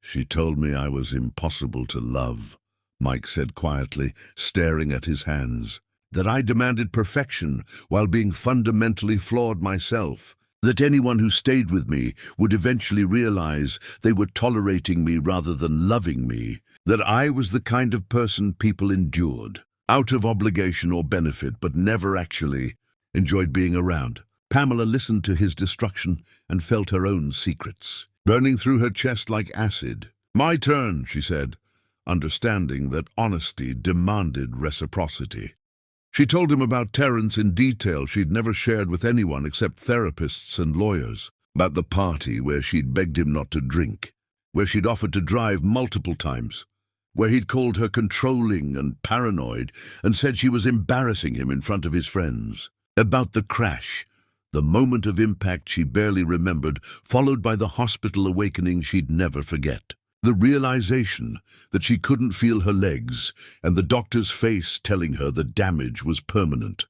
She told me I was impossible to love, Mike said quietly, staring at his hands. That I demanded perfection while being fundamentally flawed myself. That anyone who stayed with me would eventually realize they were tolerating me rather than loving me. That I was the kind of person people endured, out of obligation or benefit, but never actually enjoyed being around. Pamela listened to his destruction and felt her own secrets, burning through her chest like acid. "My turn," she said, understanding that honesty demanded reciprocity. She told him about Terence in detail she'd never shared with anyone except therapists and lawyers. About the party where she'd begged him not to drink, where she'd offered to drive multiple times, where he'd called her controlling and paranoid and said she was embarrassing him in front of his friends. About the crash, the moment of impact she barely remembered, followed by the hospital awakening she'd never forget. The realization that she couldn't feel her legs, and the doctor's face telling her the damage was permanent.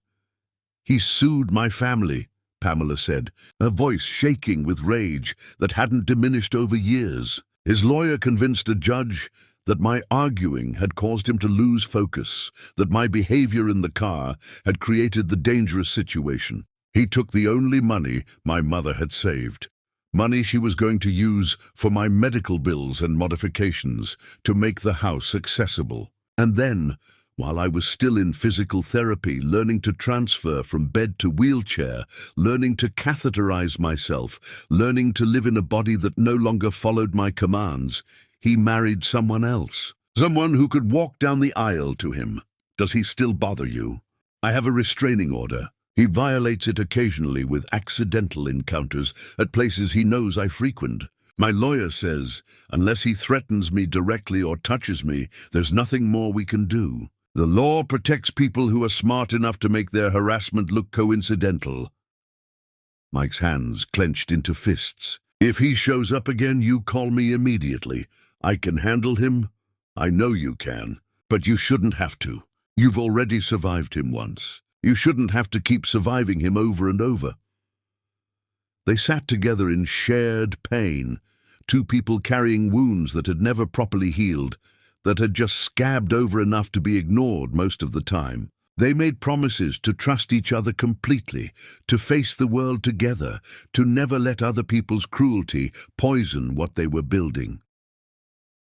"He sued my family," Pamela said, her voice shaking with rage that hadn't diminished over years. "His lawyer convinced a judge that my arguing had caused him to lose focus, that my behavior in the car had created the dangerous situation. He took the only money my mother had saved. Money she was going to use for my medical bills and modifications to make the house accessible. And then, while I was still in physical therapy, learning to transfer from bed to wheelchair, learning to catheterize myself, learning to live in a body that no longer followed my commands, he married someone else. Someone who could walk down the aisle to him. Does he still bother you? I have a restraining order. He violates it occasionally with accidental encounters at places he knows I frequent. My lawyer says, unless he threatens me directly or touches me, there's nothing more we can do. The law protects people who are smart enough to make their harassment look coincidental." Mike's hands clenched into fists. "If he shows up again, you call me immediately. I can handle him. I know you can. But you shouldn't have to. You've already survived him once. You shouldn't have to keep surviving him over and over." They sat together in shared pain, two people carrying wounds that had never properly healed, that had just scabbed over enough to be ignored most of the time. They made promises to trust each other completely, to face the world together, to never let other people's cruelty poison what they were building.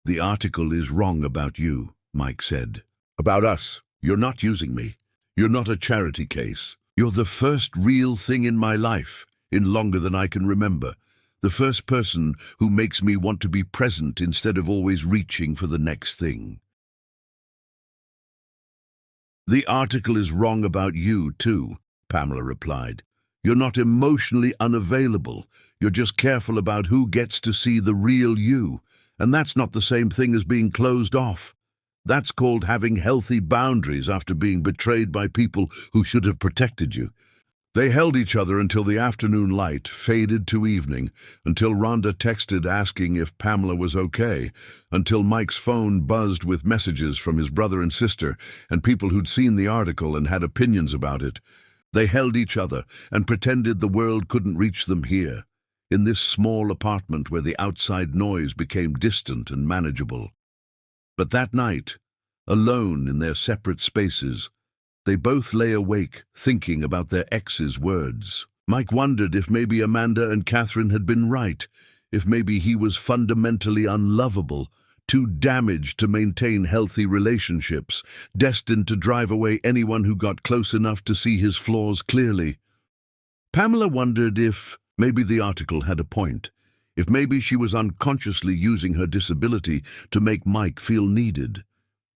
"The article is wrong about you," Mike said. "About us. You're not using me. You're not a charity case. You're the first real thing in my life, in longer than I can remember. The first person who makes me want to be present instead of always reaching for the next thing." "The article is wrong about you, too," Pamela replied. "You're not emotionally unavailable. You're just careful about who gets to see the real you. And that's not the same thing as being closed off. That's called having healthy boundaries after being betrayed by people who should have protected you." They held each other until the afternoon light faded to evening, until Rhonda texted asking if Pamela was okay, until Mike's phone buzzed with messages from his brother and sister and people who'd seen the article and had opinions about it. They held each other and pretended the world couldn't reach them here, in this small apartment where the outside noise became distant and manageable. But that night, alone in their separate spaces, they both lay awake, thinking about their ex's words. Mike wondered if maybe Amanda and Catherine had been right, if maybe he was fundamentally unlovable, too damaged to maintain healthy relationships, destined to drive away anyone who got close enough to see his flaws clearly. Pamela wondered if maybe the article had a point, if maybe she was unconsciously using her disability to make Mike feel needed,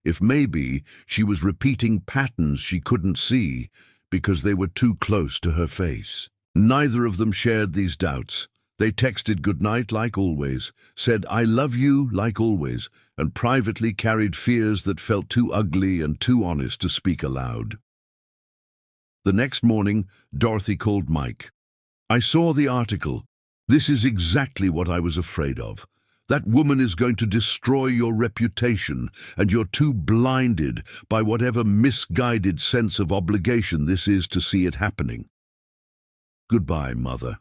if maybe she was repeating patterns she couldn't see because they were too close to her face. Neither of them shared these doubts. They texted goodnight like always, said "I love you" like always, and privately carried fears that felt too ugly and too honest to speak aloud. The next morning, Dorothy called Mike. "I saw the article. This is exactly what I was afraid of. That woman is going to destroy your reputation, and you're too blinded by whatever misguided sense of obligation this is to see it happening. Goodbye, Mother.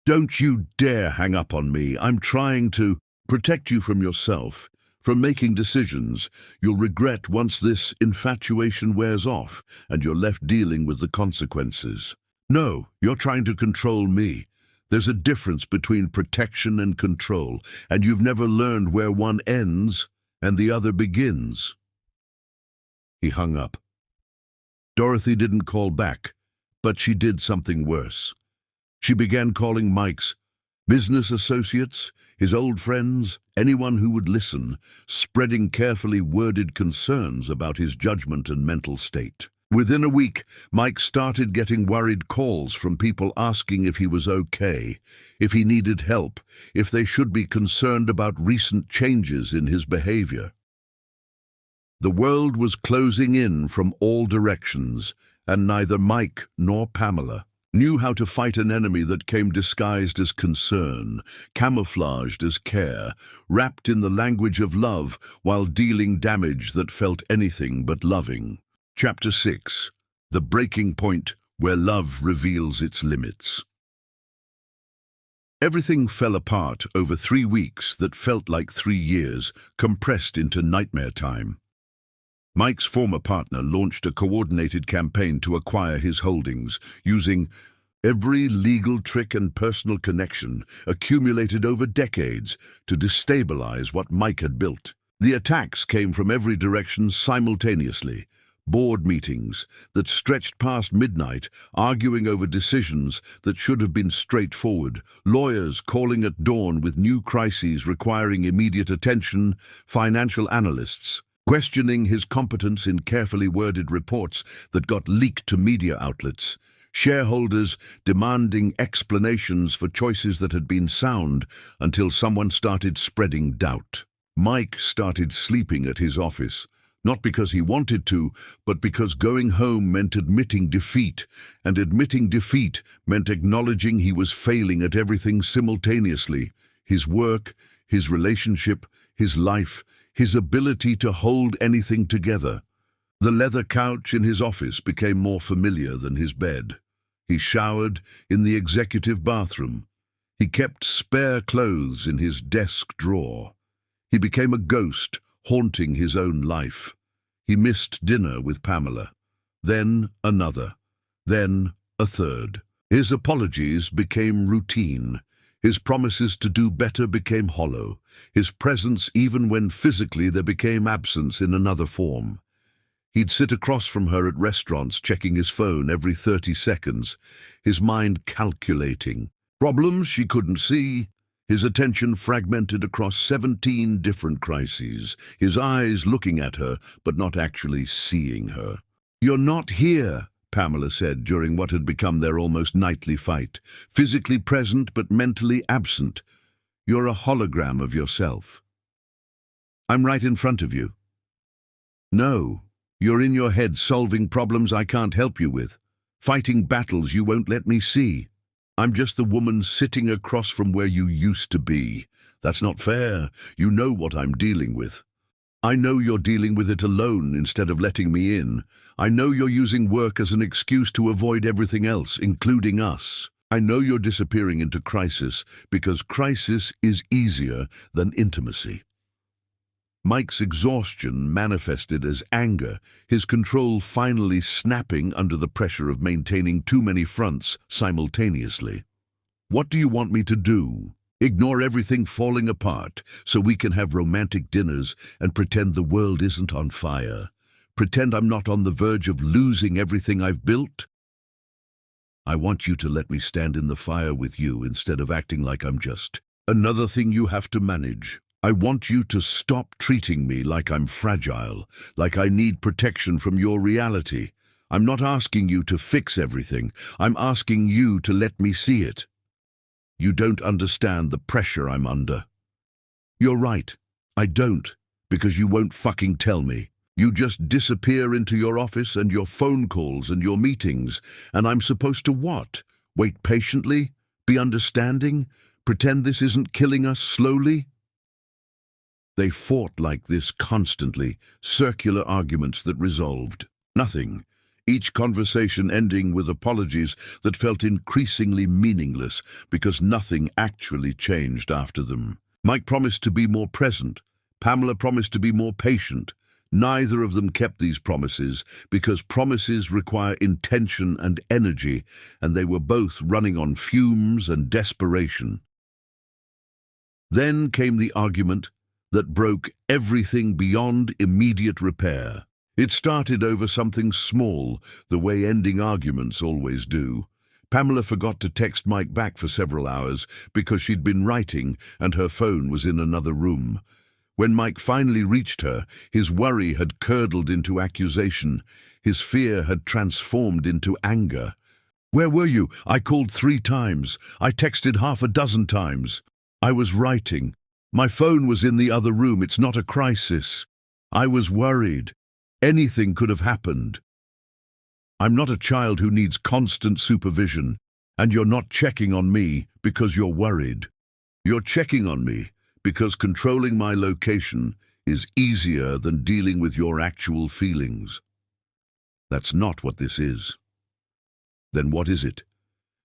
Don't you dare hang up on me. I'm trying to protect you from yourself, from making decisions you'll regret once this infatuation wears off and you're left dealing with the consequences. No, you're trying to control me. There's a difference between protection and control, and you've never learned where one ends and the other begins." He hung up. Dorothy didn't call back, but she did something worse. She began calling Mike's business associates, his old friends, anyone who would listen, spreading carefully worded concerns about his judgment and mental state. Within a week, Mike started getting worried calls from people asking if he was okay, if he needed help, if they should be concerned about recent changes in his behavior. The world was closing in from all directions, and neither Mike nor Pamela knew how to fight an enemy that came disguised as concern, camouflaged as care, wrapped in the language of love while dealing damage that felt anything but loving. Chapter 6. The Breaking Point, Where Love Reveals Its Limits. Everything fell apart over 3 weeks that felt like 3 years, compressed into nightmare time. Mike's former partner launched a coordinated campaign to acquire his holdings, using every legal trick and personal connection accumulated over decades to destabilize what Mike had built. The attacks came from every direction simultaneously. Board meetings that stretched past midnight, arguing over decisions that should have been straightforward, lawyers calling at dawn with new crises requiring immediate attention, financial analysts questioning his competence in carefully worded reports that got leaked to media outlets, shareholders demanding explanations for choices that had been sound until someone started spreading doubt. Mike started sleeping at his office, not because he wanted to, but because going home meant admitting defeat, and admitting defeat meant acknowledging he was failing at everything simultaneously: his work, his relationship, his life, his ability to hold anything together. The leather couch in his office became more familiar than his bed. He showered in the executive bathroom. He kept spare clothes in his desk drawer. He became a ghost, haunting his own life. He missed dinner with Pamela, then another, then a third. His apologies became routine. His promises to do better became hollow. His presence, even when physically there became absence in another form. He'd sit across from her at restaurants, checking his phone every 30 seconds, his mind calculating problems she couldn't see, his attention fragmented across 17 different crises, his eyes looking at her but not actually seeing her. "You're not here," Pamela said during what had become their almost nightly fight. "Physically present but mentally absent. You're a hologram of yourself." "I'm right in front of you." "No, you're in your head solving problems I can't help you with, fighting battles you won't let me see. I'm just the woman sitting across from where you used to be. That's not fair. You know what I'm dealing with. I know you're dealing with it alone instead of letting me in. I know you're using work as an excuse to avoid everything else, including us. I know you're disappearing into crisis because crisis is easier than intimacy." Mike's exhaustion manifested as anger, his control finally snapping under the pressure of maintaining too many fronts simultaneously. "What do you want me to do? Ignore everything falling apart so we can have romantic dinners and pretend the world isn't on fire? Pretend I'm not on the verge of losing everything I've built? I want you to let me stand in the fire with you instead of acting like I'm just another thing you have to manage. I want you to stop treating me like I'm fragile, like I need protection from your reality. I'm not asking you to fix everything. I'm asking you to let me see it. You don't understand the pressure I'm under. You're right. I don't, because you won't fucking tell me. You just disappear into your office and your phone calls and your meetings, and I'm supposed to what? Wait patiently? Be understanding? Pretend this isn't killing us slowly? They fought like this constantly, circular arguments that resolved nothing. Each conversation ending with apologies that felt increasingly meaningless because nothing actually changed after them. Mike promised to be more present. Pamela promised to be more patient. Neither of them kept these promises because promises require intention and energy, and they were both running on fumes and desperation. Then came the argument that broke everything beyond immediate repair. It started over something small, the way ending arguments always do. Pamela forgot to text Mike back for several hours because she'd been writing and her phone was in another room. When Mike finally reached her, his worry had curdled into accusation. His fear had transformed into anger. "Where were you? I called 3 times. I texted half a dozen times. I was writing. My phone was in the other room. It's not a crisis. I was worried. Anything could have happened. I'm not a child who needs constant supervision, and you're not checking on me because you're worried. You're checking on me because controlling my location is easier than dealing with your actual feelings. That's not what this is. Then what is it?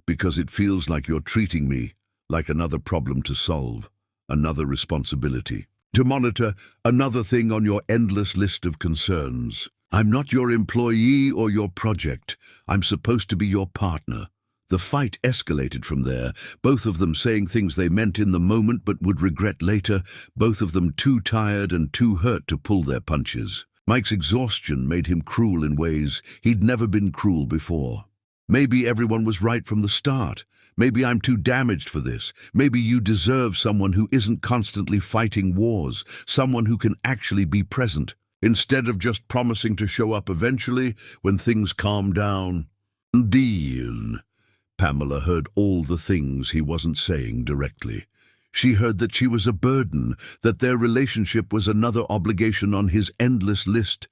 Because it feels like you're treating me like another problem to solve, another responsibility to monitor, another thing on your endless list of concerns. I'm not your employee or your project. I'm supposed to be your partner. The fight escalated from there, both of them saying things they meant in the moment but would regret later, both of them too tired and too hurt to pull their punches. Mike's exhaustion made him cruel in ways he'd never been cruel before. Maybe everyone was right from the start. Maybe I'm too damaged for this. Maybe you deserve someone who isn't constantly fighting wars, someone who can actually be present, instead of just promising to show up eventually when things calm down. Deal. Pamela heard all the things he wasn't saying directly. She heard that she was a burden, that their relationship was another obligation on his endless list,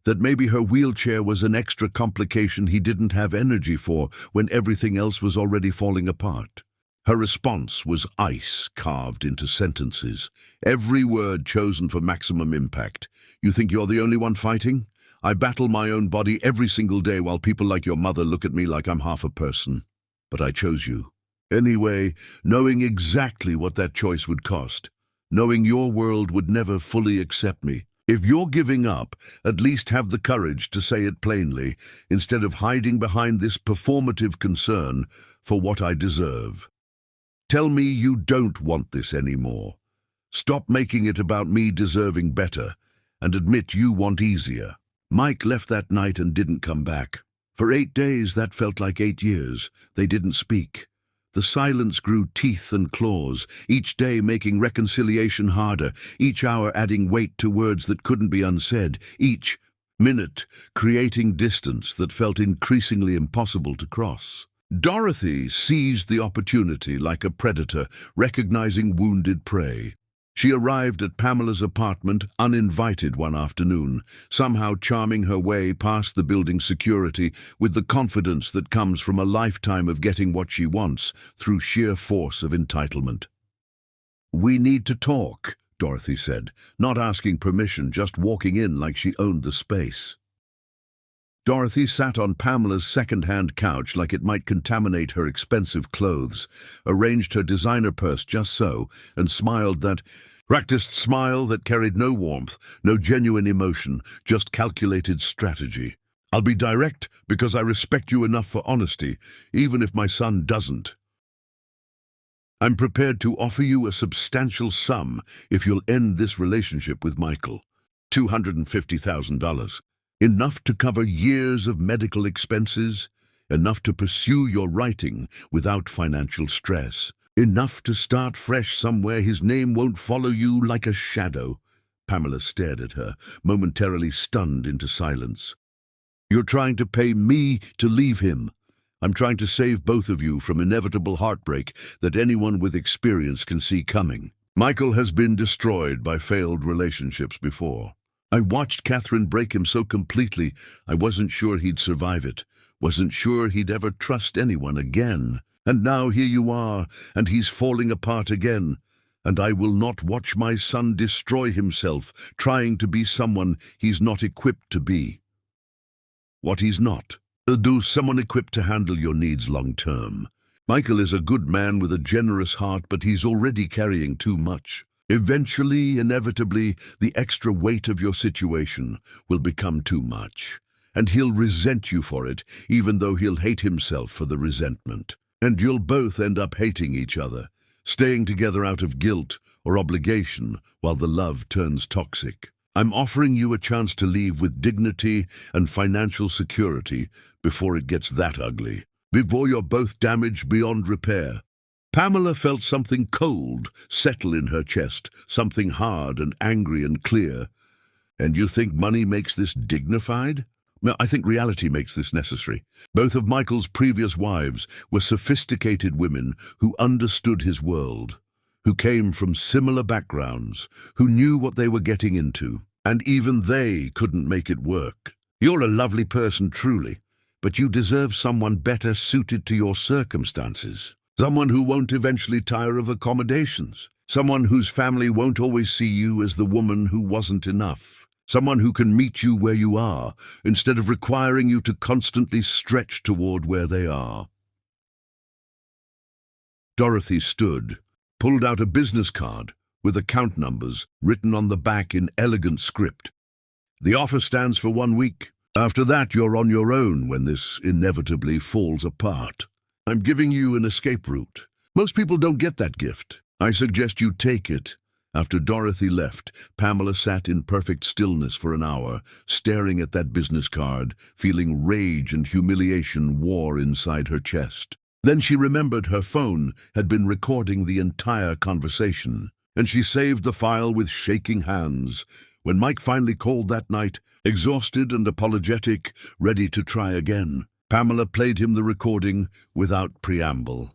that maybe her wheelchair was an extra complication he didn't have energy for when everything else was already falling apart. Her response was ice carved into sentences, every word chosen for maximum impact. You think you're the only one fighting? I battle my own body every single day while people like your mother look at me like I'm half a person. But I chose you. Anyway, knowing exactly what that choice would cost, knowing your world would never fully accept me. If you're giving up, at least have the courage to say it plainly, instead of hiding behind this performative concern for what I deserve. Tell me you don't want this anymore. Stop making it about me deserving better, and admit you want easier. Mike left that night and didn't come back. For 8 days, that felt like 8 years. They didn't speak. The silence grew teeth and claws, each day making reconciliation harder, each hour adding weight to words that couldn't be unsaid, each minute creating distance that felt increasingly impossible to cross. Dorothy seized the opportunity like a predator, recognizing wounded prey. She arrived at Pamela's apartment uninvited one afternoon, somehow charming her way past the building's security with the confidence that comes from a lifetime of getting what she wants through sheer force of entitlement. "We need to talk," Dorothy said, not asking permission, just walking in like she owned the space. Dorothy sat on Pamela's second-hand couch like it might contaminate her expensive clothes, arranged her designer purse just so, and smiled that practiced smile that carried no warmth, no genuine emotion, just calculated strategy. "I'll be direct because I respect you enough for honesty, even if my son doesn't. I'm prepared to offer you a substantial sum if you'll end this relationship with Michael. $250,000. Enough to cover years of medical expenses, enough to pursue your writing without financial stress, enough to start fresh somewhere his name won't follow you like a shadow." Pamela stared at her, momentarily stunned into silence. You're trying to pay me to leave him. I'm trying to save both of you from inevitable heartbreak that anyone with experience can see coming. Michael has been destroyed by failed relationships before. I watched Catherine break him so completely, I wasn't sure he'd survive it. Wasn't sure he'd ever trust anyone again. And now here you are, and he's falling apart again. And I will not watch my son destroy himself, trying to be someone he's not equipped to be. What he's not. Do someone equipped to handle your needs long term. Michael is a good man with a generous heart, but he's already carrying too much. Eventually, inevitably, the extra weight of your situation will become too much. And he'll resent you for it, even though he'll hate himself for the resentment. And you'll both end up hating each other, staying together out of guilt or obligation while the love turns toxic. I'm offering you a chance to leave with dignity and financial security before it gets that ugly, before you're both damaged beyond repair. Pamela felt something cold settle in her chest, something hard and angry and clear. And you think money makes this dignified? No, I think reality makes this necessary. Both of Michael's previous wives were sophisticated women who understood his world, who came from similar backgrounds, who knew what they were getting into, and even they couldn't make it work. You're a lovely person, truly, but you deserve someone better suited to your circumstances. Someone who won't eventually tire of accommodations. Someone whose family won't always see you as the woman who wasn't enough. Someone who can meet you where you are, instead of requiring you to constantly stretch toward where they are. Dorothy stood, pulled out a business card with account numbers written on the back in elegant script. The offer stands for 1 week. After that, you're on your own when this inevitably falls apart. I'm giving you an escape route. Most people don't get that gift. I suggest you take it. After Dorothy left, Pamela sat in perfect stillness for an hour, staring at that business card, feeling rage and humiliation war inside her chest. Then she remembered her phone had been recording the entire conversation, and she saved the file with shaking hands. When Mike finally called that night, exhausted and apologetic, ready to try again, Pamela played him the recording without preamble.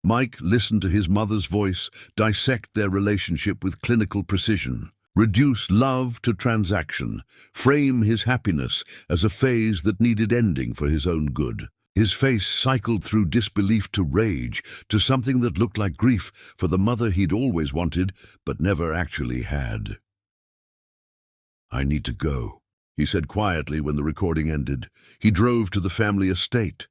Mike listened to his mother's voice dissect their relationship with clinical precision, reduce love to transaction, frame his happiness as a phase that needed ending for his own good. His face cycled through disbelief to rage, to something that looked like grief for the mother he'd always wanted but never actually had. "I need to go," he said quietly when the recording ended. He drove to the family estate,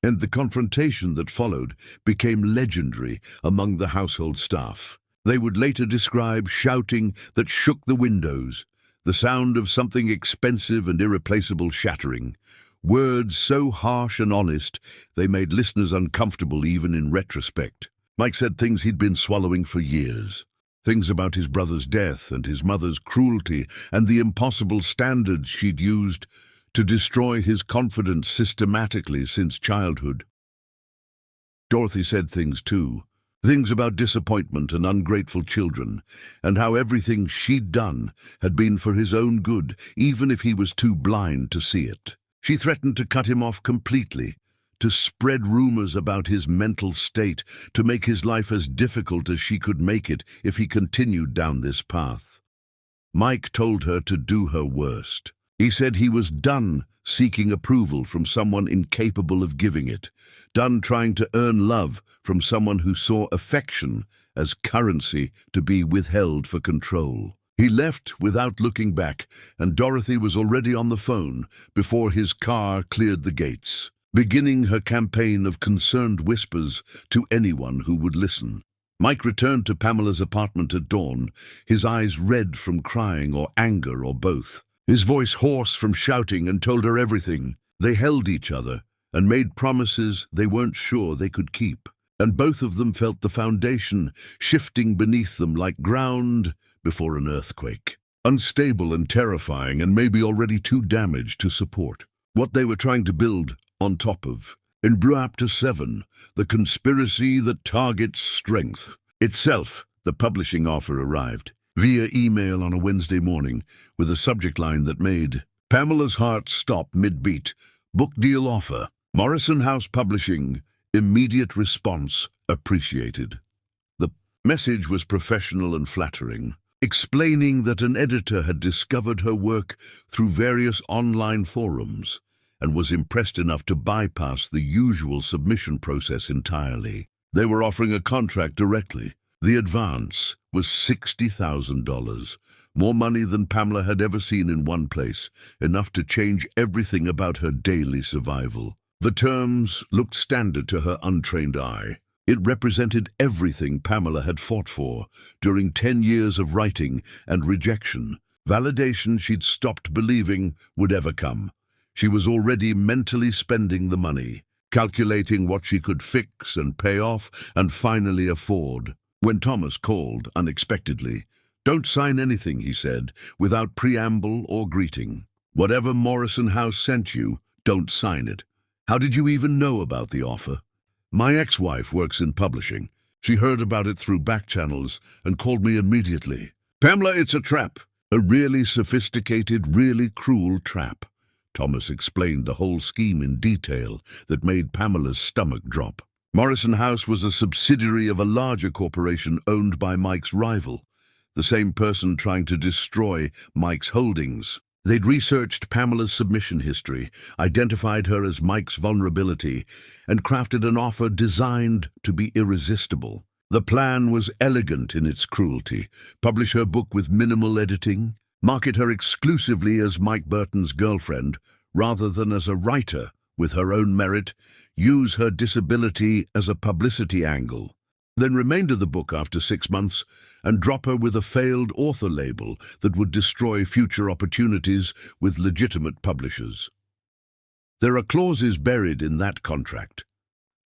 and the confrontation that followed became legendary among the household staff. They would later describe shouting that shook the windows, the sound of something expensive and irreplaceable shattering, words so harsh and honest they made listeners uncomfortable even in retrospect. Mike said things he'd been swallowing for years. Things about his brother's death and his mother's cruelty and the impossible standards she'd used to destroy his confidence systematically since childhood. Dorothy said things too. Things about disappointment and ungrateful children, and how everything she'd done had been for his own good, even if he was too blind to see it. She threatened to cut him off completely, to spread rumors about his mental state, to make his life as difficult as she could make it if he continued down this path. Mike told her to do her worst. He said he was done seeking approval from someone incapable of giving it, done trying to earn love from someone who saw affection as currency to be withheld for control. He left without looking back, and Dorothy was already on the phone before his car cleared the gates, beginning her campaign of concerned whispers to anyone who would listen. Mike returned to Pamela's apartment at dawn, his eyes red from crying or anger or both. His voice hoarse from shouting, and told her everything. They held each other and made promises they weren't sure they could keep. And both of them felt the foundation shifting beneath them like ground before an earthquake. Unstable and terrifying, and maybe already too damaged to support what they were trying to build on top of. In Chapter 7, The Conspiracy That Targets Strength. Itself, the publishing offer arrived via email on a Wednesday morning with a subject line that made Pamela's heart stopped mid-beat. Book deal offer. Morrison House Publishing. Immediate response appreciated. The message was professional and flattering, explaining that an editor had discovered her work through various online forums and was impressed enough to bypass the usual submission process entirely. They were offering a contract directly. The advance was $60,000, more money than Pamela had ever seen in one place, enough to change everything about her daily survival. The terms looked standard to her untrained eye. It represented everything Pamela had fought for during 10 years of writing and rejection, validation she'd stopped believing would ever come. She was already mentally spending the money, calculating what she could fix and pay off and finally afford. When Thomas called unexpectedly, "Don't sign anything," he said, without preamble or greeting. "Whatever Morrison House sent you, don't sign it." "How did you even know about the offer?" "My ex-wife works in publishing. She heard about it through back channels and called me immediately." "Pamela, it's a trap. A really sophisticated, really cruel trap." Thomas explained the whole scheme in detail that made Pamela's stomach drop. Morrison House was a subsidiary of a larger corporation owned by Mike's rival, the same person trying to destroy Mike's holdings. They'd researched Pamela's submission history, identified her as Mike's vulnerability, and crafted an offer designed to be irresistible. The plan was elegant in its cruelty: publish her book with minimal editing, market her exclusively as Mike Burton's girlfriend, rather than as a writer with her own merit, use her disability as a publicity angle, then remainder the book after 6 months and drop her with a failed author label that would destroy future opportunities with legitimate publishers. "There are clauses buried in that contract,"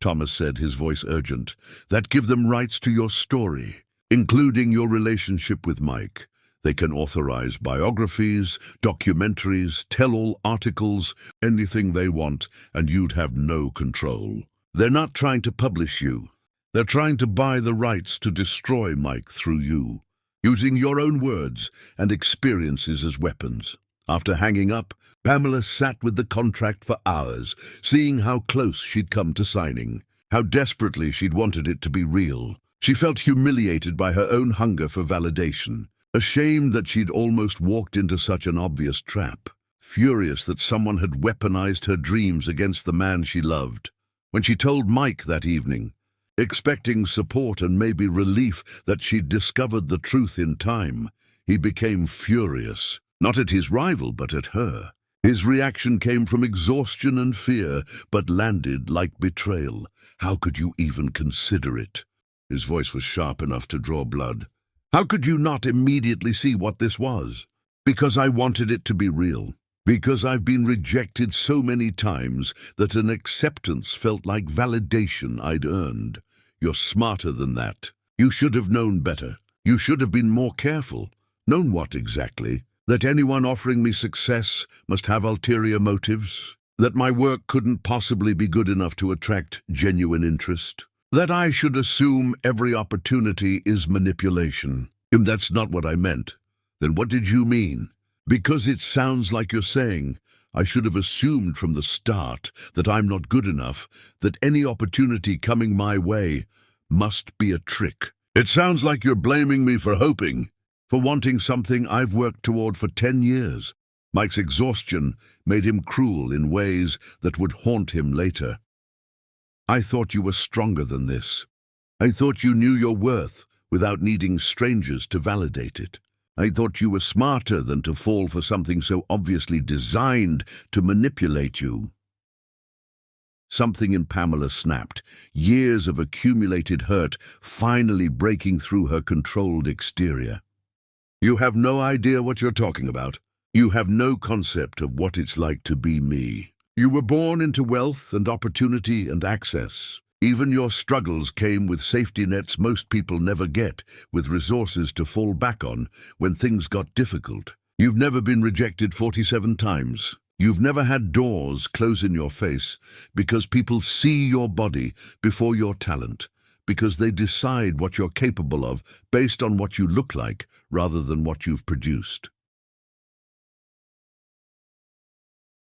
Thomas said, his voice urgent, "that give them rights to your story, including your relationship with Mike. They can authorize biographies, documentaries, tell-all articles, anything they want, and you'd have no control. They're not trying to publish you. They're trying to buy the rights to destroy Mike through you, using your own words and experiences as weapons." After hanging up, Pamela sat with the contract for hours, seeing how close she'd come to signing, how desperately she'd wanted it to be real. She felt humiliated by her own hunger for validation, ashamed that she'd almost walked into such an obvious trap, furious that someone had weaponized her dreams against the man she loved. When she told Mike that evening, expecting support and maybe relief that she'd discovered the truth in time, he became furious, not at his rival but at her. His reaction came from exhaustion and fear, but landed like betrayal. "How could you even consider it?" His voice was sharp enough to draw blood. "How could you not immediately see what this was?" "Because I wanted it to be real. Because I've been rejected so many times that an acceptance felt like validation I'd earned. You're smarter than that. You should have known better. You should have been more careful." "Known what exactly?" "That anyone offering me success must have ulterior motives. That my work couldn't possibly be good enough to attract genuine interest. That I should assume every opportunity is manipulation." "That's not what I meant." "Then what did you mean?" "Because it sounds like you're saying I should have assumed from the start that I'm not good enough, that any opportunity coming my way must be a trick." "It sounds like you're blaming me for hoping, for wanting something I've worked toward for 10 years. Mike's exhaustion made him cruel in ways that would haunt him later. I thought you were stronger than this. I thought you knew your worth without needing strangers to validate it. I thought you were smarter than to fall for something so obviously designed to manipulate you." Something in Pamela snapped, years of accumulated hurt finally breaking through her controlled exterior. "You have no idea what you're talking about. You have no concept of what it's like to be me. You were born into wealth and opportunity and access. Even your struggles came with safety nets most people never get, with resources to fall back on when things got difficult. You've never been rejected 47 times. You've never had doors close in your face because people see your body before your talent, because they decide what you're capable of based on what you look like rather than what you've produced.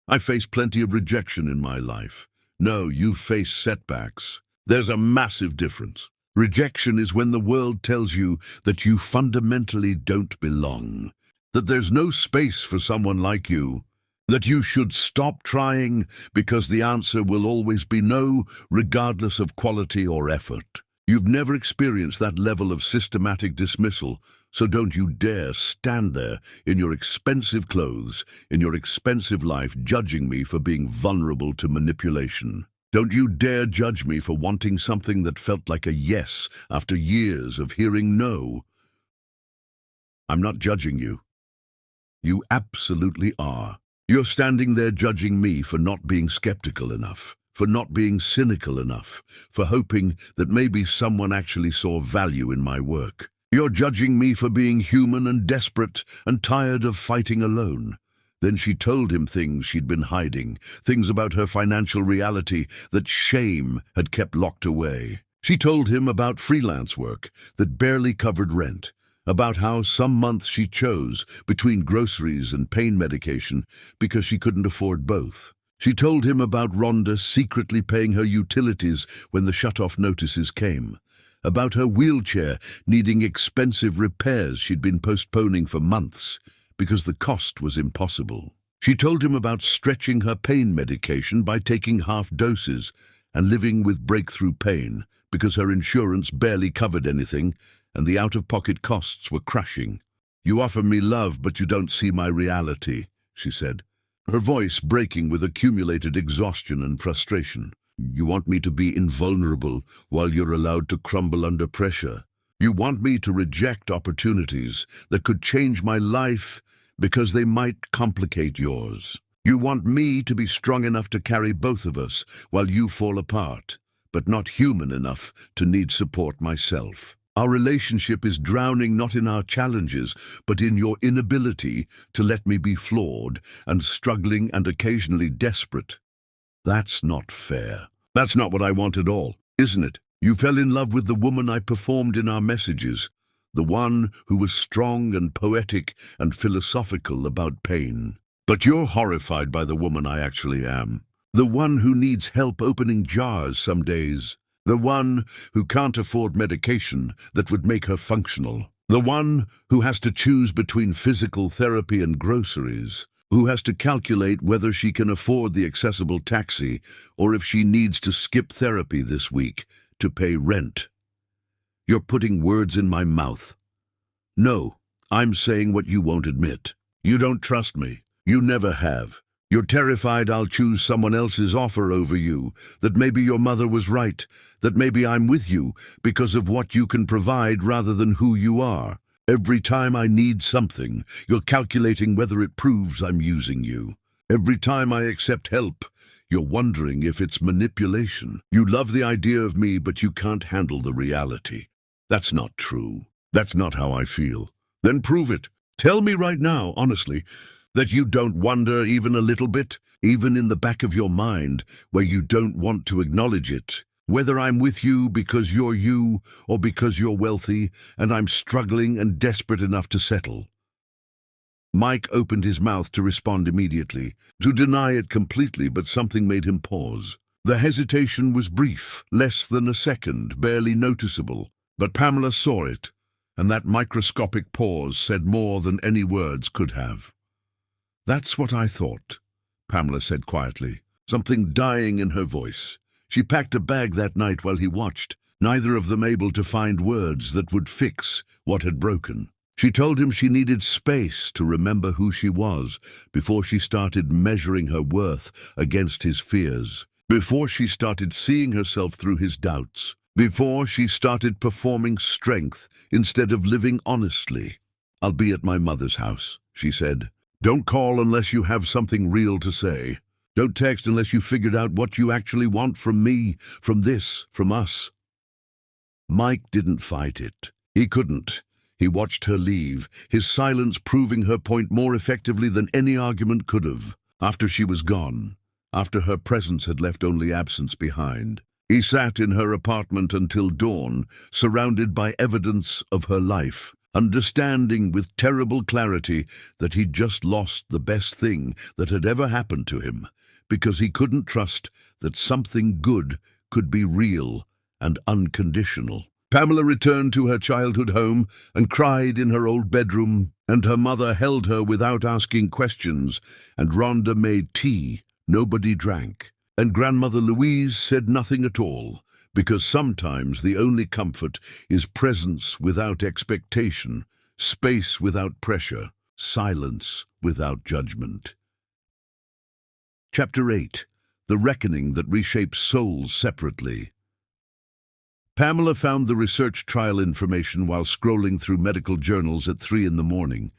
I face plenty of rejection in my life. No, you face setbacks. There's a massive difference. Rejection is when the world tells you that you fundamentally don't belong, that there's no space for someone like you, that you should stop trying because the answer will always be no, regardless of quality or effort. You've never experienced that level of systematic dismissal, so don't you dare stand there in your expensive clothes, in your expensive life, judging me for being vulnerable to manipulation. Don't you dare judge me for wanting something that felt like a yes after years of hearing no. I'm not judging you. You absolutely are. You're standing there judging me for not being skeptical enough, for not being cynical enough, for hoping that maybe someone actually saw value in my work. You're judging me for being human and desperate and tired of fighting alone. Then she told him things she'd been hiding, things about her financial reality that shame had kept locked away. She told him about freelance work that barely covered rent, about how some months she chose between groceries and pain medication because she couldn't afford both. She told him about Rhonda secretly paying her utilities when the shut-off notices came, about her wheelchair needing expensive repairs she'd been postponing for months because the cost was impossible. She told him about stretching her pain medication by taking half doses and living with breakthrough pain because her insurance barely covered anything and the out-of-pocket costs were crushing. "You offer me love, but you don't see my reality," she said, her voice breaking with accumulated exhaustion and frustration. "You want me to be invulnerable while you're allowed to crumble under pressure. You want me to reject opportunities that could change my life because they might complicate yours. You want me to be strong enough to carry both of us while you fall apart, but not human enough to need support myself. Our relationship is drowning not in our challenges, but in your inability to let me be flawed and struggling and occasionally desperate. That's not fair. That's not what I want at all, isn't it? You fell in love with the woman I performed in our messages, the one who was strong and poetic and philosophical about pain. But you're horrified by the woman I actually am, the one who needs help opening jars some days, the one who can't afford medication that would make her functional, the one who has to choose between physical therapy and groceries, who has to calculate whether she can afford the accessible taxi or if she needs to skip therapy this week to pay rent. You're putting words in my mouth. No, I'm saying what you won't admit. You don't trust me. You never have. You're terrified I'll choose someone else's offer over you, that maybe your mother was right, that maybe I'm with you because of what you can provide rather than who you are. Every time I need something, you're calculating whether it proves I'm using you. Every time I accept help, you're wondering if it's manipulation. You love the idea of me, but you can't handle the reality. That's not true. That's not how I feel. Then prove it. Tell me right now, honestly, that you don't wonder even a little bit, even in the back of your mind, where you don't want to acknowledge it, whether I'm with you because you're you or because you're wealthy and I'm struggling and desperate enough to settle. Mike opened his mouth to respond immediately, to deny it completely, but something made him pause. The hesitation was brief, less than a second, barely noticeable, but Pamela saw it, and that microscopic pause said more than any words could have. "That's what I thought," Pamela said quietly, something dying in her voice. She packed a bag that night while he watched, neither of them able to find words that would fix what had broken. She told him she needed space to remember who she was before she started measuring her worth against his fears, before she started seeing herself through his doubts, before she started performing strength instead of living honestly. "I'll be at my mother's house," she said. "Don't call unless you have something real to say. Don't text unless you figured out what you actually want from me, from this, from us." Mike didn't fight it. He couldn't. He watched her leave, his silence proving her point more effectively than any argument could have. After she was gone, after her presence had left only absence behind, he sat in her apartment until dawn, surrounded by evidence of her life, understanding with terrible clarity that he'd just lost the best thing that had ever happened to him, because he couldn't trust that something good could be real and unconditional. Pamela returned to her childhood home and cried in her old bedroom, and her mother held her without asking questions, and Rhonda made tea. Nobody drank, and Grandmother Louise said nothing at all, because sometimes the only comfort is presence without expectation, space without pressure, silence without judgment. Chapter 8. The Reckoning That Reshapes Souls Separately. Pamela found the research trial information while scrolling through medical journals at 3 in the morning,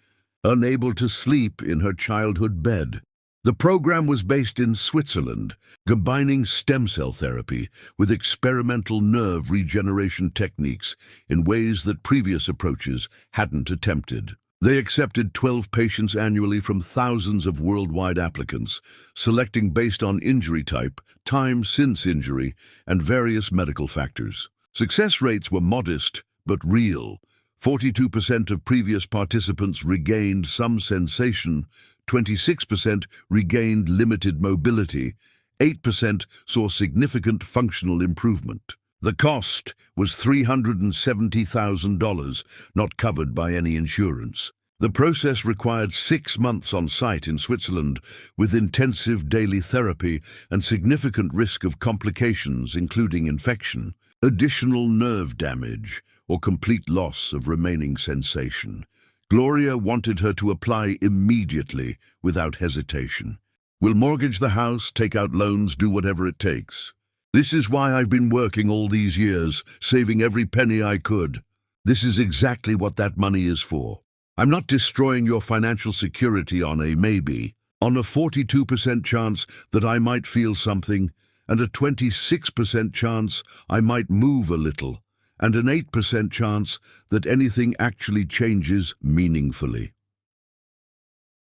unable to sleep in her childhood bed. The program was based in Switzerland, combining stem cell therapy with experimental nerve regeneration techniques in ways that previous approaches hadn't attempted. They accepted 12 patients annually from thousands of worldwide applicants, selecting based on injury type, time since injury, and various medical factors. Success rates were modest but real. 42% of previous participants regained some sensation, 26% regained limited mobility, 8% saw significant functional improvement. The cost was $370,000, not covered by any insurance. The process required 6 months on site in Switzerland, with intensive daily therapy and significant risk of complications, including infection, additional nerve damage, or complete loss of remaining sensation. Gloria wanted her to apply immediately, without hesitation. "We'll mortgage the house, take out loans, do whatever it takes. This is why I've been working all these years, saving every penny I could. This is exactly what that money is for. I'm not destroying your financial security on a maybe, on a 42% chance that I might feel something, and a 26% chance I might move a little, and an 8% chance that anything actually changes meaningfully.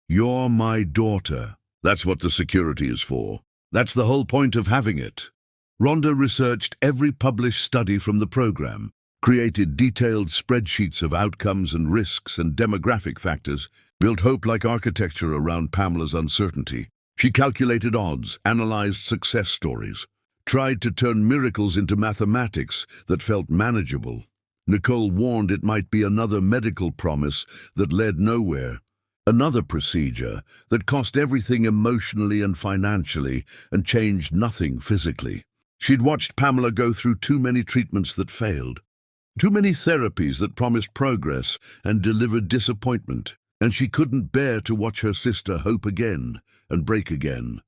You're my daughter. That's what the security is for. That's the whole point of having it." Rhonda researched every published study from the program, created detailed spreadsheets of outcomes and risks and demographic factors, built hope-like architecture around Pamela's uncertainty. She calculated odds, analyzed success stories, tried to turn miracles into mathematics that felt manageable. Nicole warned it might be another medical promise that led nowhere, another procedure that cost everything emotionally and financially and changed nothing physically. She'd watched Pamela go through too many treatments that failed, too many therapies that promised progress and delivered disappointment, and she couldn't bear to watch her sister hope again and break again.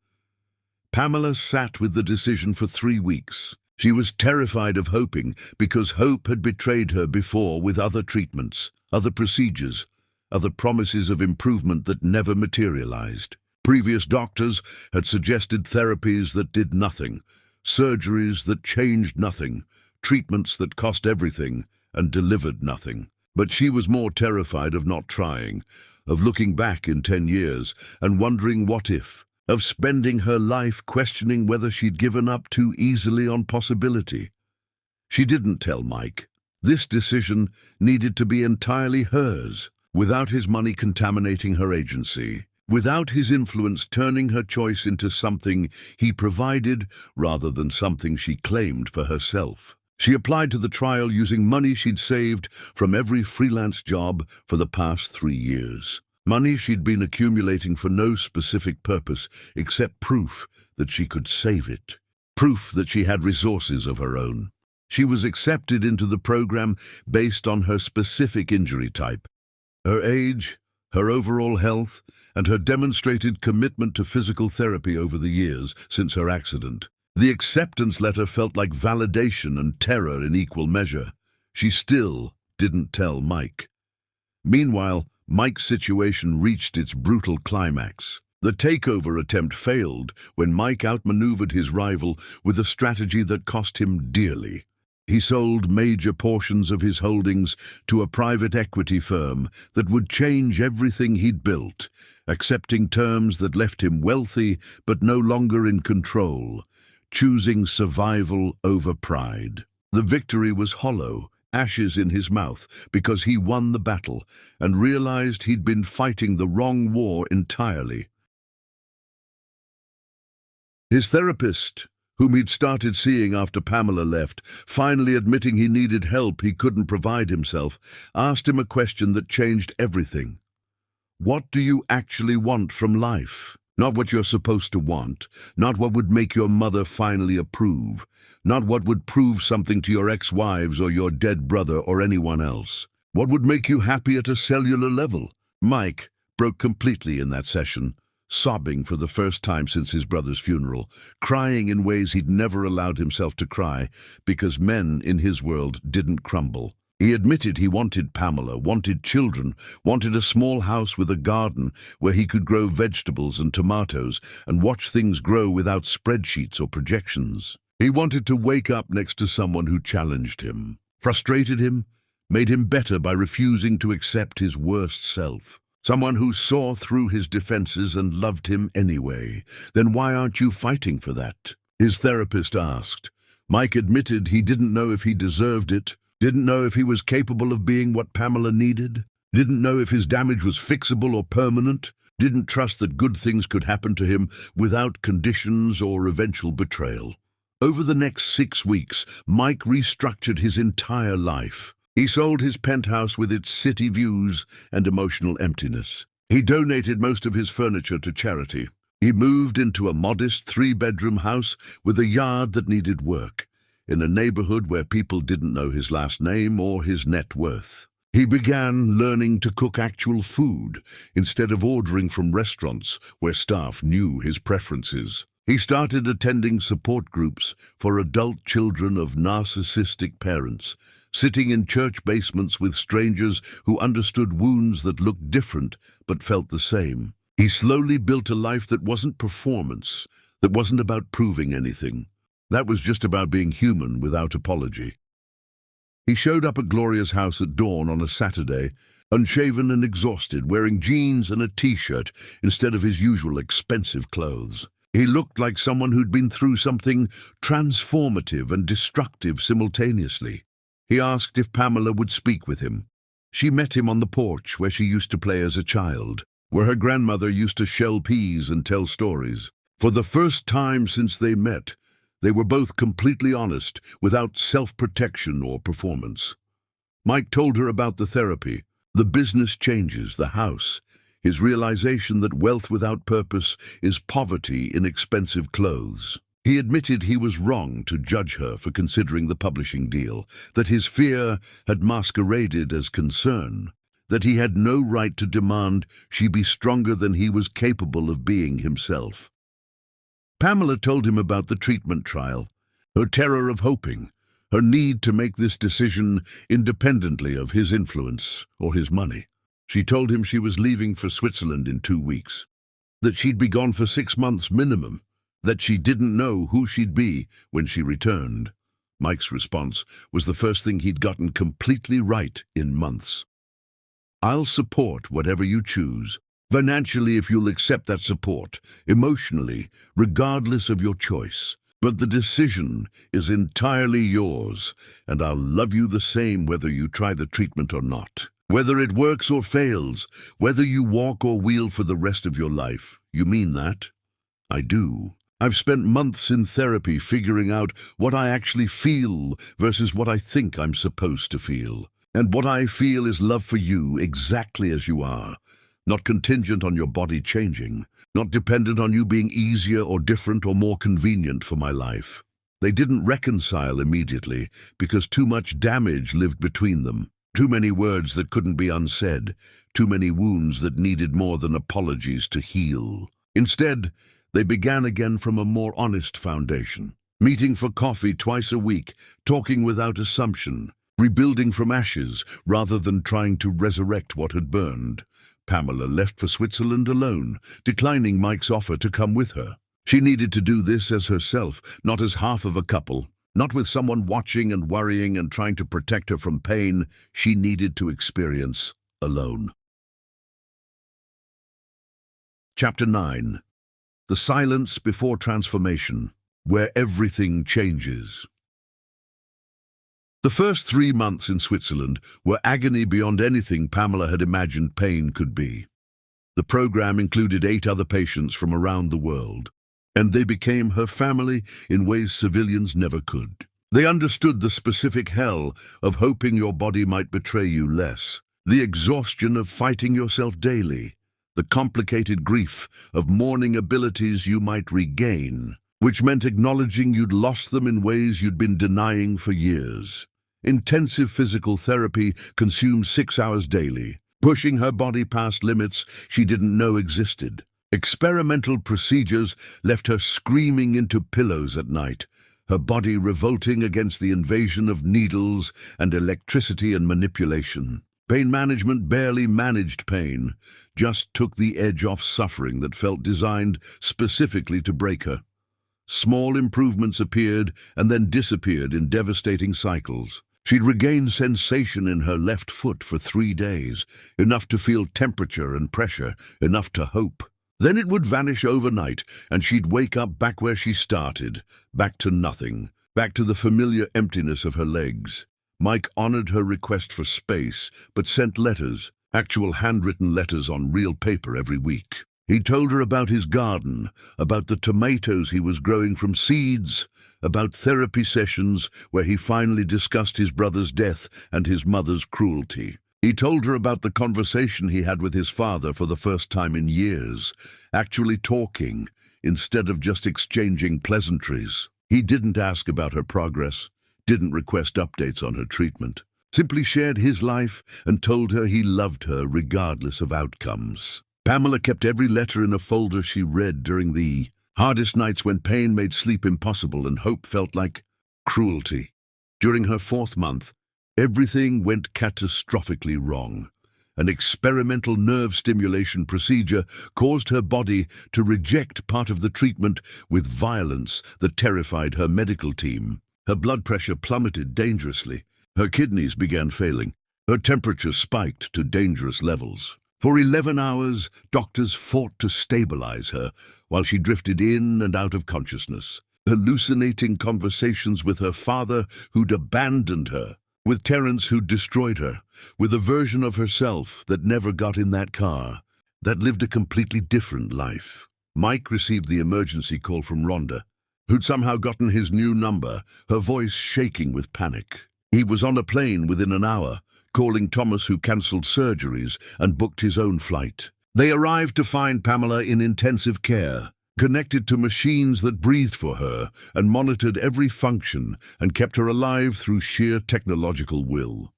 Pamela sat with the decision for 3 weeks. She was terrified of hoping because hope had betrayed her before with other treatments, other procedures, other promises of improvement that never materialized. Previous doctors had suggested therapies that did nothing, surgeries that changed nothing, treatments that cost everything and delivered nothing. But she was more terrified of not trying, of looking back in 10 years and wondering what if, of spending her life questioning whether she'd given up too easily on possibility. She didn't tell Mike. This decision needed to be entirely hers, without his money contaminating her agency, without his influence turning her choice into something he provided rather than something she claimed for herself. She applied to the trial using money she'd saved from every freelance job for the past 3 years. Money she'd been accumulating for no specific purpose except proof that she could save it, proof that she had resources of her own. She was accepted into the program based on her specific injury type, her age, her overall health, and her demonstrated commitment to physical therapy over the years since her accident. The acceptance letter felt like validation and terror in equal measure. She still didn't tell Mike. Meanwhile, Mike's situation reached its brutal climax. The takeover attempt failed when Mike outmaneuvered his rival with a strategy that cost him dearly. He sold major portions of his holdings to a private equity firm that would change everything he'd built, accepting terms that left him wealthy but no longer in control, choosing survival over pride. The victory was hollow, ashes in his mouth because he won the battle and realized he'd been fighting the wrong war entirely. His therapist, whom he'd started seeing after Pamela left, finally admitting he needed help he couldn't provide himself, asked him a question that changed everything. What do you actually want from life? Not what you're supposed to want, not what would make your mother finally approve, not what would prove something to your ex-wives or your dead brother or anyone else. What would make you happy at a cellular level? Mike broke completely in that session, sobbing for the first time since his brother's funeral, crying in ways he'd never allowed himself to cry because men in his world didn't crumble. He admitted he wanted Pamela, wanted children, wanted a small house with a garden where he could grow vegetables and tomatoes and watch things grow without spreadsheets or projections. He wanted to wake up next to someone who challenged him, frustrated him, made him better by refusing to accept his worst self. Someone who saw through his defenses and loved him anyway. Then why aren't you fighting for that? His therapist asked. Mike admitted he didn't know if he deserved it, didn't know if he was capable of being what Pamela needed, didn't know if his damage was fixable or permanent, didn't trust that good things could happen to him without conditions or eventual betrayal. Over the next 6 weeks, Mike restructured his entire life. He sold his penthouse with its city views and emotional emptiness. He donated most of his furniture to charity. He moved into a modest 3-bedroom house with a yard that needed work, in a neighborhood where people didn't know his last name or his net worth. He began learning to cook actual food instead of ordering from restaurants where staff knew his preferences. He started attending support groups for adult children of narcissistic parents, sitting in church basements with strangers who understood wounds that looked different but felt the same. He slowly built a life that wasn't performance, that wasn't about proving anything. That was just about being human without apology. He showed up at Gloria's house at dawn on a Saturday, unshaven and exhausted, wearing jeans and a t-shirt instead of his usual expensive clothes. He looked like someone who'd been through something transformative and destructive simultaneously. He asked if Pamela would speak with him. She met him on the porch where she used to play as a child, where her grandmother used to shell peas and tell stories. For the first time since they met, they were both completely honest, without self-protection or performance. Mike told her about the therapy, the business changes, the house, his realization that wealth without purpose is poverty in expensive clothes. He admitted he was wrong to judge her for considering the publishing deal, that his fear had masqueraded as concern, that he had no right to demand she be stronger than he was capable of being himself. Pamela told him about the treatment trial, her terror of hoping, her need to make this decision independently of his influence or his money. She told him she was leaving for Switzerland in 2 weeks, that she'd be gone for 6 months minimum, that she didn't know who she'd be when she returned. Mike's response was the first thing he'd gotten completely right in months. I'll support whatever you choose, financially if you'll accept that support, emotionally, regardless of your choice. But the decision is entirely yours, and I'll love you the same whether you try the treatment or not. Whether it works or fails, whether you walk or wheel for the rest of your life. You mean that? I do. I've spent months in therapy figuring out what I actually feel versus what I think I'm supposed to feel. And what I feel is love for you exactly as you are, not contingent on your body changing, not dependent on you being easier or different or more convenient for my life. They didn't reconcile immediately because too much damage lived between them, too many words that couldn't be unsaid, too many wounds that needed more than apologies to heal. Instead, they began again from a more honest foundation, meeting for coffee twice a week, talking without assumption, rebuilding from ashes rather than trying to resurrect what had burned. Pamela left for Switzerland alone, declining Mike's offer to come with her. She needed to do this as herself, not as half of a couple, not with someone watching and worrying and trying to protect her from pain she needed to experience alone. Chapter 9. The silence before transformation, where everything changes. The first 3 months in Switzerland were agony beyond anything Pamela had imagined pain could be. The program included 8 other patients from around the world, and they became her family in ways civilians never could. They understood the specific hell of hoping your body might betray you less, the exhaustion of fighting yourself daily, the complicated grief of mourning abilities you might regain, which meant acknowledging you'd lost them in ways you'd been denying for years. Intensive physical therapy consumed 6 hours daily, pushing her body past limits she didn't know existed. Experimental procedures left her screaming into pillows at night, her body revolting against the invasion of needles and electricity and manipulation. Pain management barely managed pain, just took the edge off suffering that felt designed specifically to break her. Small improvements appeared and then disappeared in devastating cycles. She'd regained sensation in her left foot for 3 days, enough to feel temperature and pressure, enough to hope. Then it would vanish overnight, and she'd wake up back where she started, back to nothing, back to the familiar emptiness of her legs. Mike honored her request for space, but sent letters, actual handwritten letters on real paper every week. He told her about his garden, about the tomatoes he was growing from seeds, about therapy sessions where he finally discussed his brother's death and his mother's cruelty. He told her about the conversation he had with his father for the first time in years, actually talking instead of just exchanging pleasantries. He didn't ask about her progress, didn't request updates on her treatment, simply shared his life and told her he loved her regardless of outcomes. Pamela kept every letter in a folder she read during the hardest nights when pain made sleep impossible and hope felt like cruelty. During her 4th month, everything went catastrophically wrong. An experimental nerve stimulation procedure caused her body to reject part of the treatment with violence that terrified her medical team. Her blood pressure plummeted dangerously. Her kidneys began failing. Her temperature spiked to dangerous levels. For 11 hours, doctors fought to stabilize her while she drifted in and out of consciousness, hallucinating conversations with her father who'd abandoned her, with Terence who'd destroyed her, with a version of herself that never got in that car, that lived a completely different life. Mike received the emergency call from Rhonda, who'd somehow gotten his new number, her voice shaking with panic. He was on a plane within an hour, calling Thomas, who cancelled surgeries and booked his own flight. They arrived to find Pamela in intensive care, connected to machines that breathed for her and monitored every function and kept her alive through sheer technological will.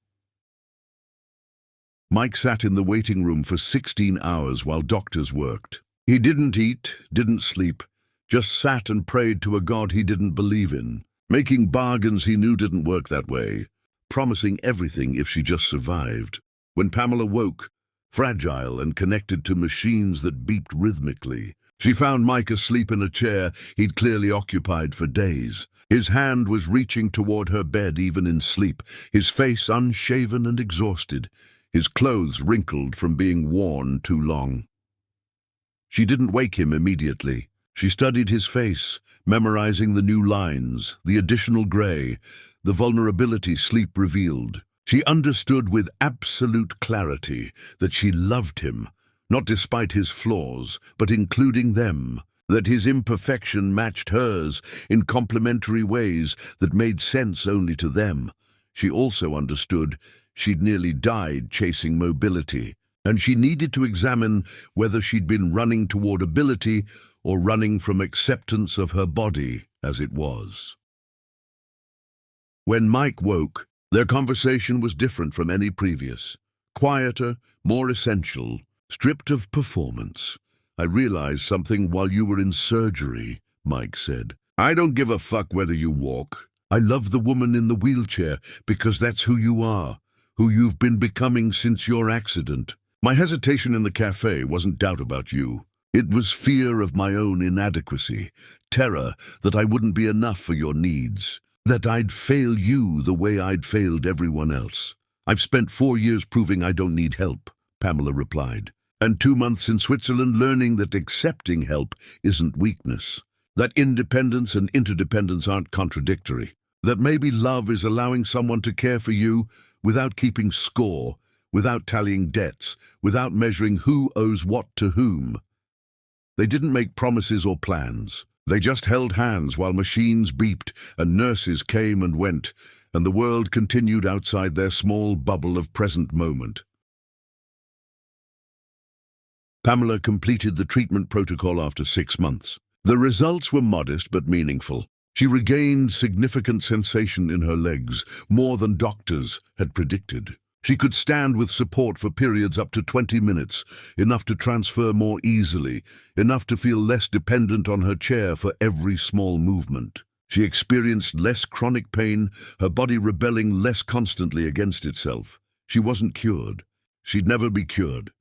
Mike sat in the waiting room for 16 hours while doctors worked. He didn't eat, didn't sleep, just sat and prayed to a God he didn't believe in, making bargains he knew didn't work that way, promising everything if she just survived. When Pamela woke, fragile and connected to machines that beeped rhythmically, she found Mike asleep in a chair he'd clearly occupied for days. His hand was reaching toward her bed even in sleep, his face unshaven and exhausted, his clothes wrinkled from being worn too long. She didn't wake him immediately. She studied his face, memorizing the new lines, the additional gray, the vulnerability sleep revealed. She understood with absolute clarity that she loved him, not despite his flaws, but including them, that his imperfection matched hers in complementary ways that made sense only to them. She also understood she'd nearly died chasing mobility, and she needed to examine whether she'd been running toward ability or running from acceptance of her body as it was. When Mike woke, their conversation was different from any previous. Quieter, more essential, stripped of performance. "I realized something while you were in surgery," Mike said. "I don't give a fuck whether you walk. I love the woman in the wheelchair because that's who you are, who you've been becoming since your accident. My hesitation in the cafe wasn't doubt about you. It was fear of my own inadequacy, terror that I wouldn't be enough for your needs, that I'd fail you the way I'd failed everyone else. I've spent 4 years proving I don't need help," Pamela replied, "and 2 months in Switzerland learning that accepting help isn't weakness, that independence and interdependence aren't contradictory. That maybe love is allowing someone to care for you without keeping score, without tallying debts, without measuring who owes what to whom. They didn't make promises or plans. They just held hands while machines beeped and nurses came and went, and the world continued outside their small bubble of present moment. Pamela completed the treatment protocol after 6 months. The results were modest but meaningful. She regained significant sensation in her legs, more than doctors had predicted. She could stand with support for periods up to 20 minutes, enough to transfer more easily, enough to feel less dependent on her chair for every small movement. She experienced less chronic pain, her body rebelling less constantly against itself. She wasn't cured. She'd never be cured.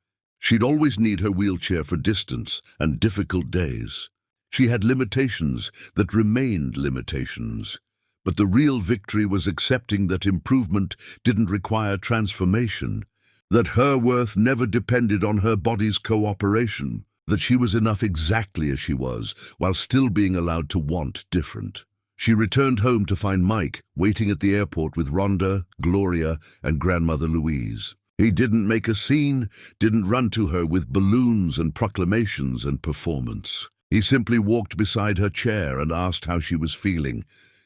She'd always need her wheelchair for distance and difficult days. She had limitations that remained limitations. But the real victory was accepting that improvement didn't require transformation, that her worth never depended on her body's cooperation, that she was enough exactly as she was, while still being allowed to want different. She returned home to find Mike waiting at the airport with Rhonda, Gloria, and grandmother Louise. He didn't make a scene, didn't run to her with balloons and proclamations and performance. He simply walked beside her chair and asked how she was feeling,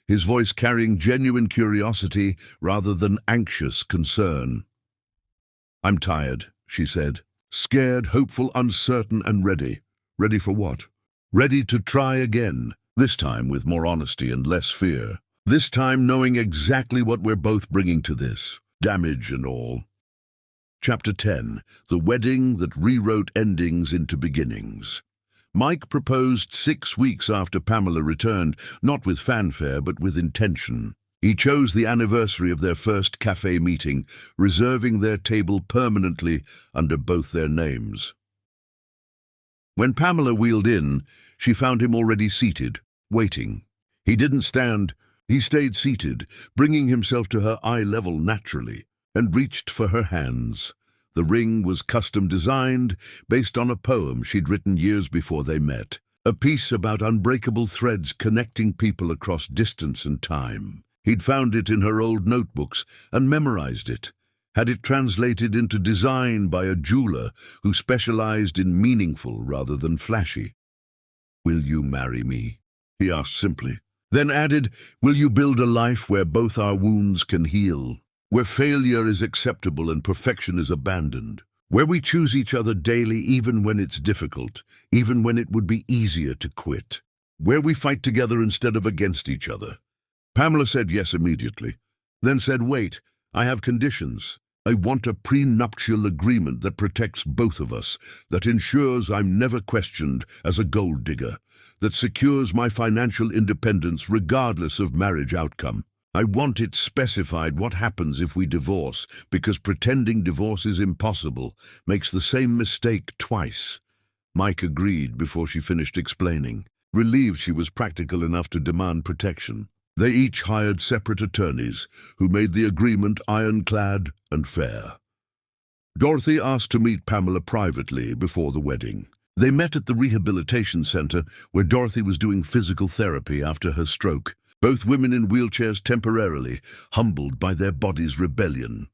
his voice carrying genuine curiosity rather than anxious concern. "I'm tired," she said. "Scared, hopeful, uncertain, and ready." Ready for what? Ready to try again, this time with more honesty and less fear. This time knowing exactly what we're both bringing to this, damage and all. Chapter 10. The Wedding That Rewrote Endings into Beginnings. Mike proposed 6 weeks after Pamela returned, not with fanfare but with intention. He chose the anniversary of their first cafe meeting, reserving their table permanently under both their names. When Pamela wheeled in, she found him already seated, waiting. He didn't stand, he stayed seated, bringing himself to her eye level naturally, and reached for her hands. The ring was custom designed, based on a poem she'd written years before they met. A piece about unbreakable threads connecting people across distance and time. He'd found it in her old notebooks and memorized it. Had it translated into design by a jeweler who specialized in meaningful rather than flashy. "Will you marry me?" he asked simply. Then added, "Will you build a life where both our wounds can heal? Where failure is acceptable and perfection is abandoned. Where we choose each other daily even when it's difficult, even when it would be easier to quit. Where we fight together instead of against each other." Pamela said yes immediately, then said, "Wait, I have conditions. I want a prenuptial agreement that protects both of us, that ensures I'm never questioned as a gold digger, that secures my financial independence regardless of marriage outcome. I want it specified what happens if we divorce, because pretending divorce is impossible makes the same mistake twice." Mike agreed before she finished explaining, relieved she was practical enough to demand protection. They each hired separate attorneys who made the agreement ironclad and fair. Dorothy asked to meet Pamela privately before the wedding. They met at the rehabilitation center where Dorothy was doing physical therapy after her stroke. Both women in wheelchairs temporarily, humbled by their body's rebellion.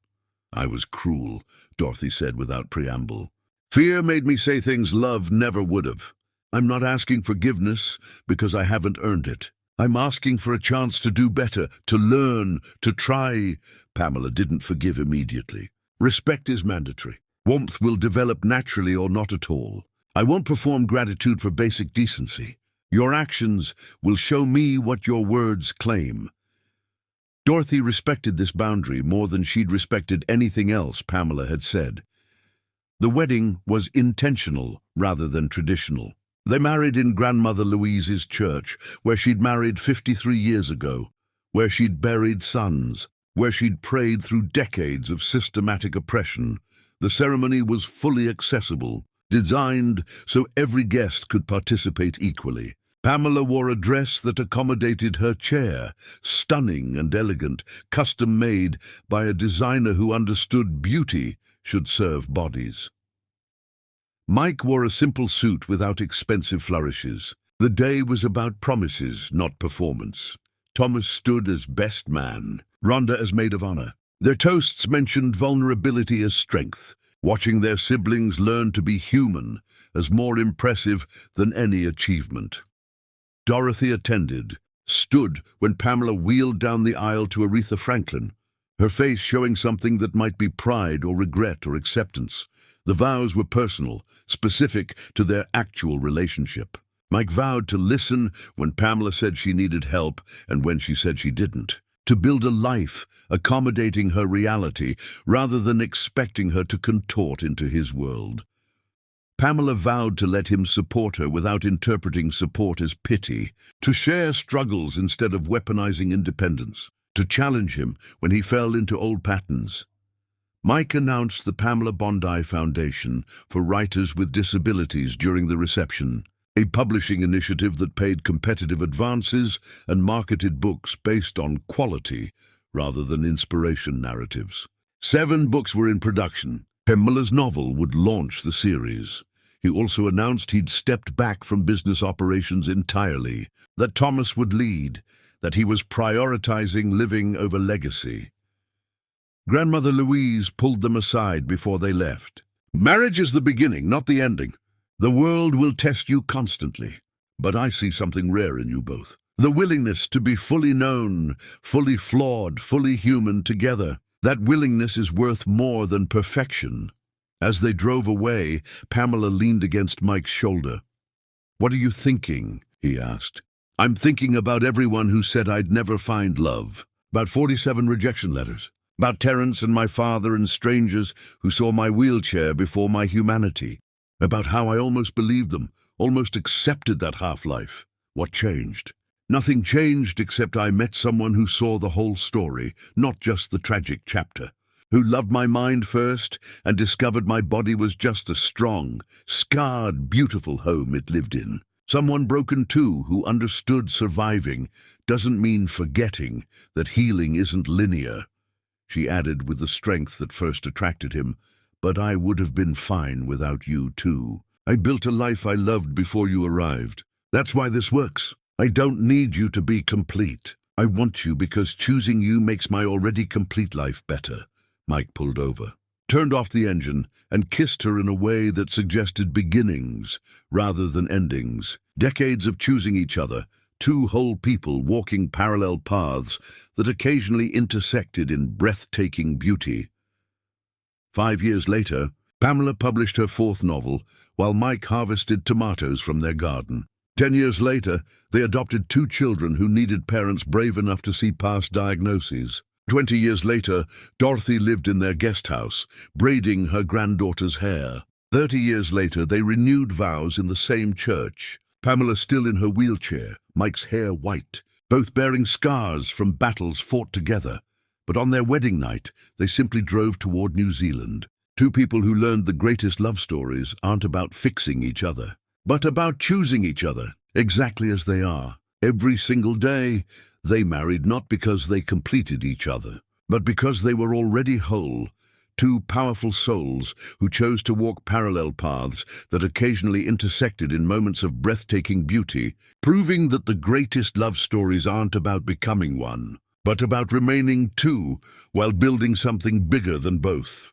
"I was cruel," Dorothy said without preamble. "Fear made me say things love never would have. I'm not asking forgiveness because I haven't earned it. I'm asking for a chance to do better, to learn, to try." Pamela didn't forgive immediately. "Respect is mandatory. Warmth will develop naturally or not at all. I won't perform gratitude for basic decency. Your actions will show me what your words claim." Dorothy respected this boundary more than she'd respected anything else Pamela had said. The wedding was intentional rather than traditional. They married in grandmother Louise's church, where she'd married 53 years ago, where she'd buried sons, where she'd prayed through decades of systematic oppression. The ceremony was fully accessible, designed so every guest could participate equally. Pamela wore a dress that accommodated her chair, stunning and elegant, custom-made by a designer who understood beauty should serve bodies. Mike wore a simple suit without expensive flourishes. The day was about promises, not performance. Thomas stood as best man, Rhonda as maid of honor. Their toasts mentioned vulnerability as strength, watching their siblings learn to be human as more impressive than any achievement. Dorothy attended, stood when Pamela wheeled down the aisle to Aretha Franklin, her face showing something that might be pride or regret or acceptance. The vows were personal, specific to their actual relationship. Mike vowed to listen when Pamela said she needed help and when she said she didn't, to build a life accommodating her reality rather than expecting her to contort into his world. Pamela vowed to let him support her without interpreting support as pity, to share struggles instead of weaponizing independence, to challenge him when he fell into old patterns. Mike announced the Pamela Bondi Foundation for Writers with Disabilities during the reception, a publishing initiative that paid competitive advances and marketed books based on quality rather than inspiration narratives. 7 books were in production. Pamela's novel would launch the series. He also announced he'd stepped back from business operations entirely, that Thomas would lead, that he was prioritizing living over legacy. Grandmother Louise pulled them aside before they left. Marriage is the beginning, not the ending. The world will test you constantly, but I see something rare in you both. The willingness to be fully known, fully flawed, fully human together. That willingness is worth more than perfection. As they drove away, Pamela leaned against Mike's shoulder. What are you thinking? He asked. I'm thinking about everyone who said I'd never find love. About 47 rejection letters. About Terence and my father and strangers who saw my wheelchair before my humanity. About how I almost believed them, almost accepted that half-life. What changed? Nothing changed except I met someone who saw the whole story, not just the tragic chapter. Who loved my mind first and discovered my body was just a strong, scarred, beautiful home it lived in. Someone broken too, who understood surviving doesn't mean forgetting, that healing isn't linear. She added with the strength that first attracted him, but I would have been fine without you too. I built a life I loved before you arrived. That's why this works. I don't need you to be complete. I want you because choosing you makes my already complete life better. Mike pulled over, turned off the engine, and kissed her in a way that suggested beginnings rather than endings. Decades of choosing each other, 2 whole people walking parallel paths that occasionally intersected in breathtaking beauty. 5 years later, Pamela published her 4th novel, while Mike harvested tomatoes from their garden. 10 years later, they adopted 2 children who needed parents brave enough to see past diagnoses. 20 years later, Dorothy lived in their guest house, braiding her granddaughter's hair. 30 years later, they renewed vows in the same church. Pamela still in her wheelchair, Mike's hair white, both bearing scars from battles fought together. But on their wedding night, they simply drove toward New Zealand. 2 people who learned the greatest love stories aren't about fixing each other, but about choosing each other, exactly as they are. Every single day, they married not because they completed each other, but because they were already whole. 2 powerful souls who chose to walk parallel paths that occasionally intersected in moments of breathtaking beauty, proving that the greatest love stories aren't about becoming one, but about remaining 2 while building something bigger than both.